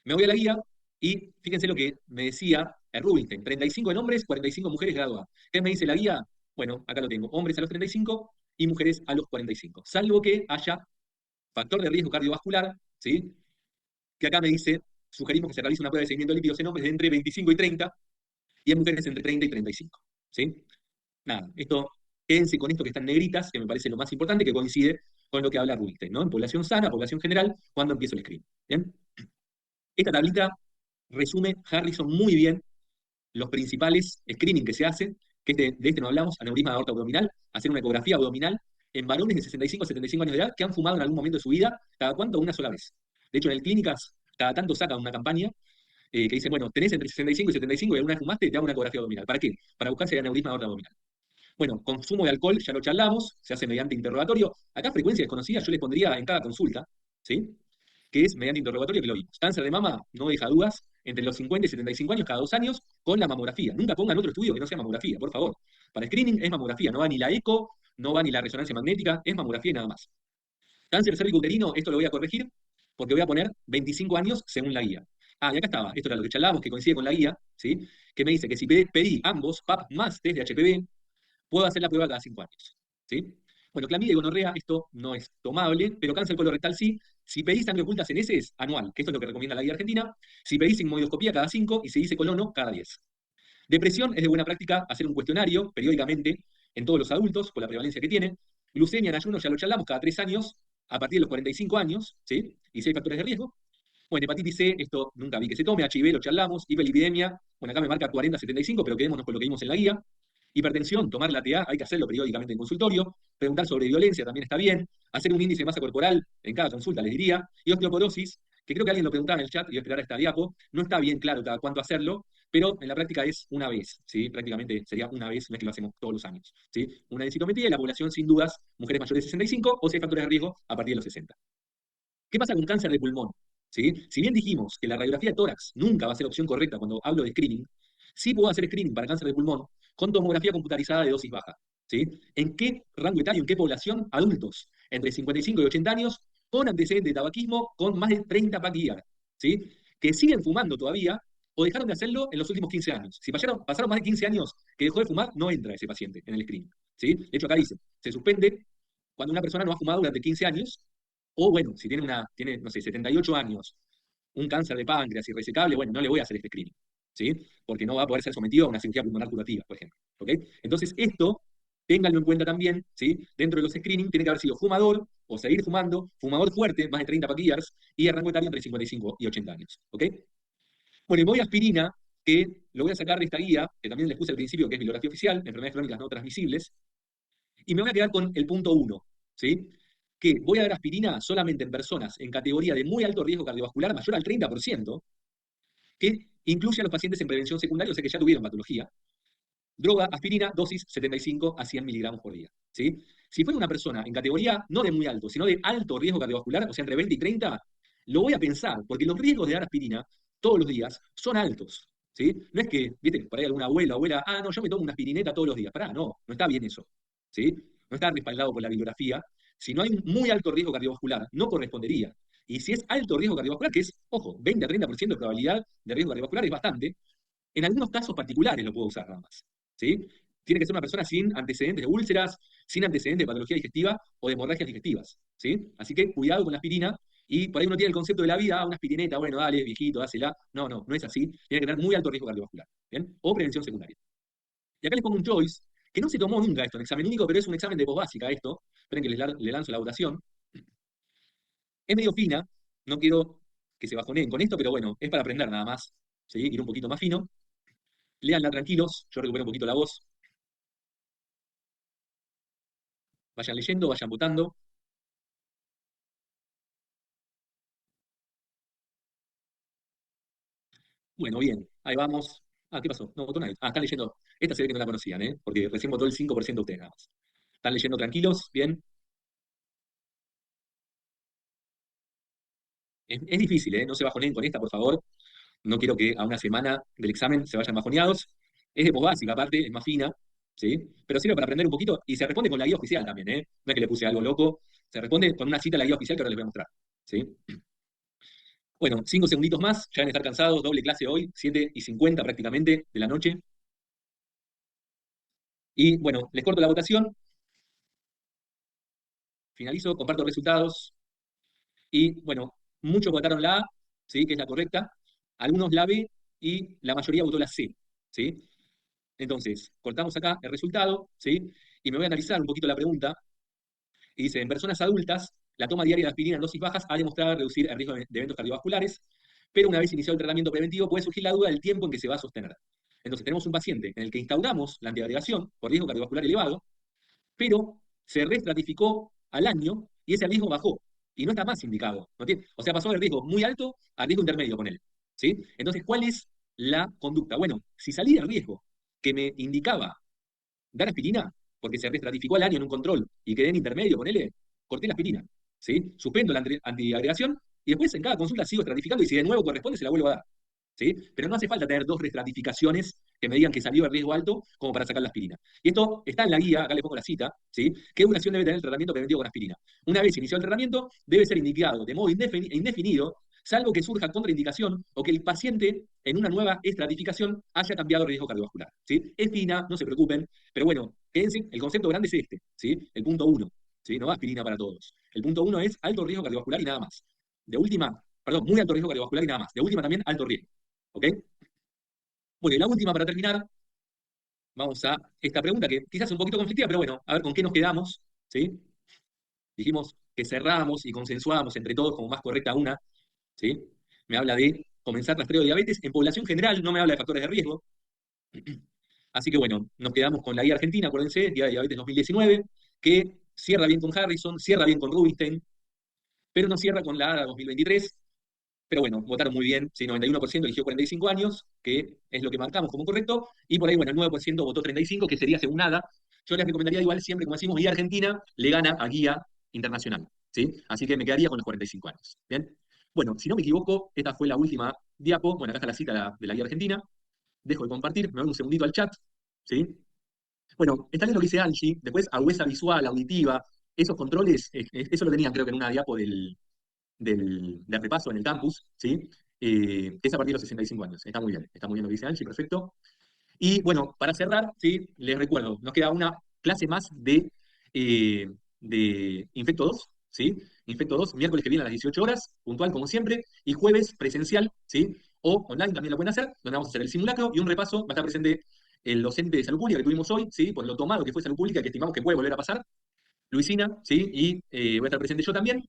[SPEAKER 1] Me voy a la guía y fíjense lo que me decía el Rubinstein: 35 en hombres, 45 mujeres, grado A. ¿Qué me dice la guía? Bueno, acá lo tengo: hombres a los 35 y mujeres a los 45. Salvo que haya factor de riesgo cardiovascular, ¿sí? Que acá me dice, sugerimos que se realice una prueba de seguimiento de lípidos en hombres de entre 25 y 30 y en mujeres entre 30 y 35. ¿Sí? Nada, quédense con esto que están negritas, que me parece lo más importante, que coincide con lo que habla Rubinstein, ¿no? En población sana, población general, cuando empiezo el screen. ¿Bien? Esta tablita resume Harrison muy bien los principales screening que se hacen, que de este no hablamos: aneurisma de aorta abdominal, hacer una ecografía abdominal en varones de 65 a 75 años de edad que han fumado en algún momento de su vida, cada cuánto, una sola vez. De hecho, en el Clínicas, cada tanto sacan una campaña que dice, bueno, tenés entre 65 y 75 y alguna vez fumaste, te hago una ecografía abdominal. ¿Para qué? Para buscar si hay aneurisma de aorta abdominal. Bueno, consumo de alcohol, ya lo charlamos, se hace mediante interrogatorio. Acá frecuencia desconocida yo les pondría en cada consulta, ¿sí? Que es mediante interrogatorio, que lo vimos. Cáncer de mama, no deja dudas, entre los 50 y 75 años, cada 2 años, con la mamografía. Nunca pongan otro estudio que no sea mamografía, por favor. Para screening es mamografía, no va ni la eco, no va ni la resonancia magnética, es mamografía y nada más. Cáncer cervicouterino, esto lo voy a corregir, porque voy a poner 25 años según la guía. Ah, y acá estaba, esto era lo que charlábamos, que coincide con la guía, ¿sí? Que me dice que si pedí ambos, PAP más test de HPV, puedo hacer la prueba cada 5 años. ¿Sí? Bueno, clamidia y gonorrea, esto no es tomable, pero cáncer colorectal sí. Si pedís sangre oculta en ese es anual, que esto es lo que recomienda la guía argentina. Si pedís sigmoidoscopía cada 5 y si dice colono, cada 10. Depresión, es de buena práctica hacer un cuestionario periódicamente en todos los adultos, por la prevalencia que tiene. Glucemia en ayuno, ya lo charlamos, cada 3 años, a partir de los 45 años, ¿sí? Y si hay factores de riesgo. Bueno, hepatitis C, esto nunca vi que se tome. HIV, lo charlamos. Hiperlipidemia, bueno, acá me marca 40-75, pero quedémonos con lo que vimos en la guía. Hipertensión, tomar la TA, hay que hacerlo periódicamente en consultorio. Preguntar sobre violencia también está bien. Hacer un índice de masa corporal en cada consulta, les diría. Y osteoporosis, que creo que alguien lo preguntaba en el chat, y voy a esperar a esta diapo. No está bien claro cada cuánto hacerlo, pero en la práctica es una vez, ¿sí? Prácticamente sería una vez, no es que lo hacemos todos los años, ¿sí? Una densitometría y la población, sin dudas, mujeres mayores de 65 o si hay factores de riesgo a partir de los 60. ¿Qué pasa con cáncer de pulmón? ¿Sí? Si bien dijimos que la radiografía de tórax nunca va a ser opción correcta cuando hablo de screening, sí puedo hacer screening para cáncer de pulmón con tomografía computarizada de dosis baja. ¿Sí? ¿En qué rango etario, en qué población? Adultos, entre 55 y 80 años, con antecedentes de tabaquismo, con más de 30 pack year, ¿sí? Que siguen fumando todavía o dejaron de hacerlo en los últimos 15 años. Si pasaron más de 15 años que dejó de fumar, no entra ese paciente en el screening. ¿Sí? De hecho, acá dice, se suspende cuando una persona no ha fumado durante 15 años, o bueno, si tiene, no sé, 78 años, un cáncer de páncreas irresecable, bueno, no le voy a hacer este screening, ¿sí? Porque no va a poder ser sometido a una cirugía pulmonar curativa, por ejemplo. ¿Ok? Entonces, esto, ténganlo en cuenta también, ¿sí? Dentro de los screening tiene que haber sido fumador o seguir fumando, fumador fuerte, más de 30 pack years, y el rango etario entre 55 y 80 años. ¿Ok? Bueno, y voy a aspirina, que lo voy a sacar de esta guía, que también les puse al principio, que es bibliografía oficial, enfermedades crónicas no transmisibles, y me voy a quedar con el punto 1, ¿sí? Que voy a dar aspirina solamente en personas en categoría de muy alto riesgo cardiovascular, mayor al 30%, que incluye a los pacientes en prevención secundaria, o sea que ya tuvieron patología. Droga, aspirina, dosis 75 a 100 miligramos por día, ¿sí? Si fuera una persona en categoría no de muy alto, sino de alto riesgo cardiovascular, o sea, entre 20 y 30, lo voy a pensar, porque los riesgos de dar aspirina todos los días son altos, ¿sí? No es que, viste, por ahí alguna abuela, no, yo me tomo una aspirineta todos los días. Pará, no está bien eso, ¿sí? No está respaldado por la bibliografía. Si no hay un muy alto riesgo cardiovascular, no correspondería. Y si es alto riesgo cardiovascular, que es, ojo, 20 a 30% de probabilidad de riesgo cardiovascular, es bastante, en algunos casos particulares lo puedo usar nada más, ¿sí? Tiene que ser una persona sin antecedentes de úlceras, sin antecedentes de patología digestiva o de hemorragias digestivas, ¿sí? Así que cuidado con la aspirina, y por ahí uno tiene el concepto de la vida, una aspirineta, bueno, dale, viejito, dásela. No es así. Tiene que tener muy alto riesgo cardiovascular, ¿bien? O prevención secundaria. Y acá les pongo un choice, que no se tomó nunca esto en examen único, pero es un examen de posbásica esto. Esperen que le lanzo la votación. Es medio fina, no quiero que se bajoneen con esto, pero bueno, es para aprender nada más, ¿sí? Ir un poquito más fino. Léanla tranquilos, yo recupero un poquito la voz. Vayan leyendo, vayan votando. Bueno, bien, ahí vamos. ¿Qué pasó? No votó nadie. Están leyendo. Esta se ve que no la conocían, ¿eh? Porque recién votó el 5% de ustedes nada más. Están leyendo tranquilos, bien. Es difícil, ¿eh? No se bajoneen con esta, por favor. No quiero que a una semana del examen se vayan bajoneados. Es de posbásica, aparte, es más fina, ¿sí? Pero sirve para aprender un poquito y se responde con la guía oficial también, ¿eh? No es que le puse algo loco. Se responde con una cita a la guía oficial que ahora les voy a mostrar, ¿sí? Bueno, 5 segunditos más, ya deben estar cansados, doble clase hoy, 7:50 prácticamente de la noche. Y bueno, les corto la votación, finalizo, comparto resultados. Y bueno, muchos votaron la A, ¿sí? Que es la correcta, algunos la B y la mayoría votó la C, ¿sí? Entonces, cortamos acá el resultado, ¿sí? Y me voy a analizar un poquito la pregunta. Y dice, en personas adultas, la toma diaria de aspirina en dosis bajas ha demostrado reducir el riesgo de eventos cardiovasculares, pero una vez iniciado el tratamiento preventivo puede surgir la duda del tiempo en que se va a sostener. Entonces, tenemos un paciente en el que instauramos la antiagregación por riesgo cardiovascular elevado, pero se restratificó al año y ese riesgo bajó y no está más indicado. ¿No tiene? O sea, pasó del riesgo muy alto al riesgo intermedio con él, ¿sí? Entonces, ¿cuál es la conducta? Bueno, si salí del riesgo que me indicaba dar aspirina, porque se restratificó al año en un control y quedé en intermedio, ponele, corté la aspirina, ¿sí? Suspendo la antiagregación y después en cada consulta sigo estratificando y si de nuevo corresponde se la vuelvo a dar, ¿sí? Pero no hace falta tener dos restratificaciones que me digan que salió de riesgo alto como para sacar la aspirina. Y esto está en la guía, acá le pongo la cita, ¿sí? ¿Qué duración debe tener el tratamiento preventivo con aspirina? Una vez iniciado el tratamiento, debe ser indicado de modo indefinido, salvo que surja contraindicación o que el paciente en una nueva estratificación haya cambiado el riesgo cardiovascular, ¿sí? Es fina, no se preocupen, pero bueno, quédense, el concepto grande es este, ¿sí? El punto 1, ¿sí? No va aspirina para todos. El punto 1 es alto riesgo cardiovascular y nada más. De última, perdón, muy alto riesgo cardiovascular y nada más. De última también alto riesgo. ¿Ok? Bueno, y la última para terminar, vamos a esta pregunta que quizás es un poquito conflictiva, pero bueno, a ver con qué nos quedamos, ¿sí? Dijimos que cerramos y consensuábamos entre todos como más correcta una, ¿sí? Me habla de comenzar rastreo de diabetes en población general, no me habla de factores de riesgo. Así que bueno, nos quedamos con la guía argentina, acuérdense, guía de diabetes 2019, que cierra bien con Harrison, cierra bien con Rubinstein, pero no cierra con la ADA 2023. Pero bueno, votaron muy bien, sí, 91% eligió 45 años, que es lo que marcamos como correcto, y por ahí, bueno, el 9% votó 35, que sería según nada. Yo les recomendaría igual siempre, como decimos, guía argentina le gana a guía internacional, ¿sí? Así que me quedaría con los 45 años, ¿bien? Bueno, si no me equivoco, esta fue la última diapo, bueno, acá está la cita de la guía argentina, dejo de compartir, me voy un segundito al chat, ¿sí? Bueno, está bien lo que dice Angie, después agudeza visual, auditiva, esos controles, eso lo tenían creo que en una diapo del repaso en el campus, ¿sí? Que es a partir de los 65 años. Está muy bien lo que dice Angie, perfecto. Y bueno, para cerrar, ¿sí? Les recuerdo, nos queda una clase más de Infecto 2, ¿sí? Infecto 2, miércoles que viene a las 18 horas, puntual como siempre, y jueves presencial, ¿sí? O online también lo pueden hacer, donde vamos a hacer el simulacro y un repaso. Va a estar presente el docente de salud pública que tuvimos hoy, ¿sí? Por lo tomado que fue salud pública, que estimamos que puede volver a pasar, Luisina, ¿sí? Y voy a estar presente yo también.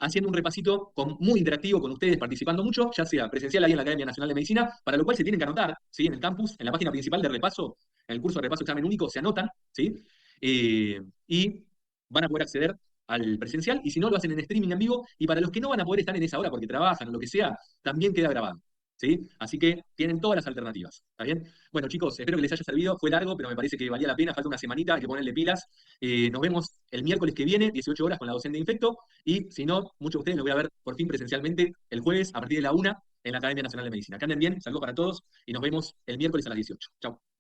[SPEAKER 1] haciendo un repasito muy interactivo con ustedes, participando mucho, ya sea presencial ahí en la Academia Nacional de Medicina, para lo cual se tienen que anotar, ¿sí? En el campus, en la página principal de repaso, en el curso de repaso examen único, se anotan, ¿sí? Y van a poder acceder al presencial, y si no, lo hacen en streaming en vivo, y para los que no van a poder estar en esa hora porque trabajan o lo que sea, también queda grabado. ¿Sí? Así que tienen todas las alternativas. ¿Está bien? Bueno, chicos, espero que les haya servido. Fue largo, pero me parece que valía la pena. Falta una semanita, hay que ponerle pilas. Nos vemos el miércoles que viene, 18 horas, con la docente de Infecto. Y si no, muchos de ustedes los voy a ver por fin presencialmente el jueves a partir de la 1 en la Academia Nacional de Medicina. Que anden bien, saludos para todos y nos vemos el miércoles a las 18. Chau.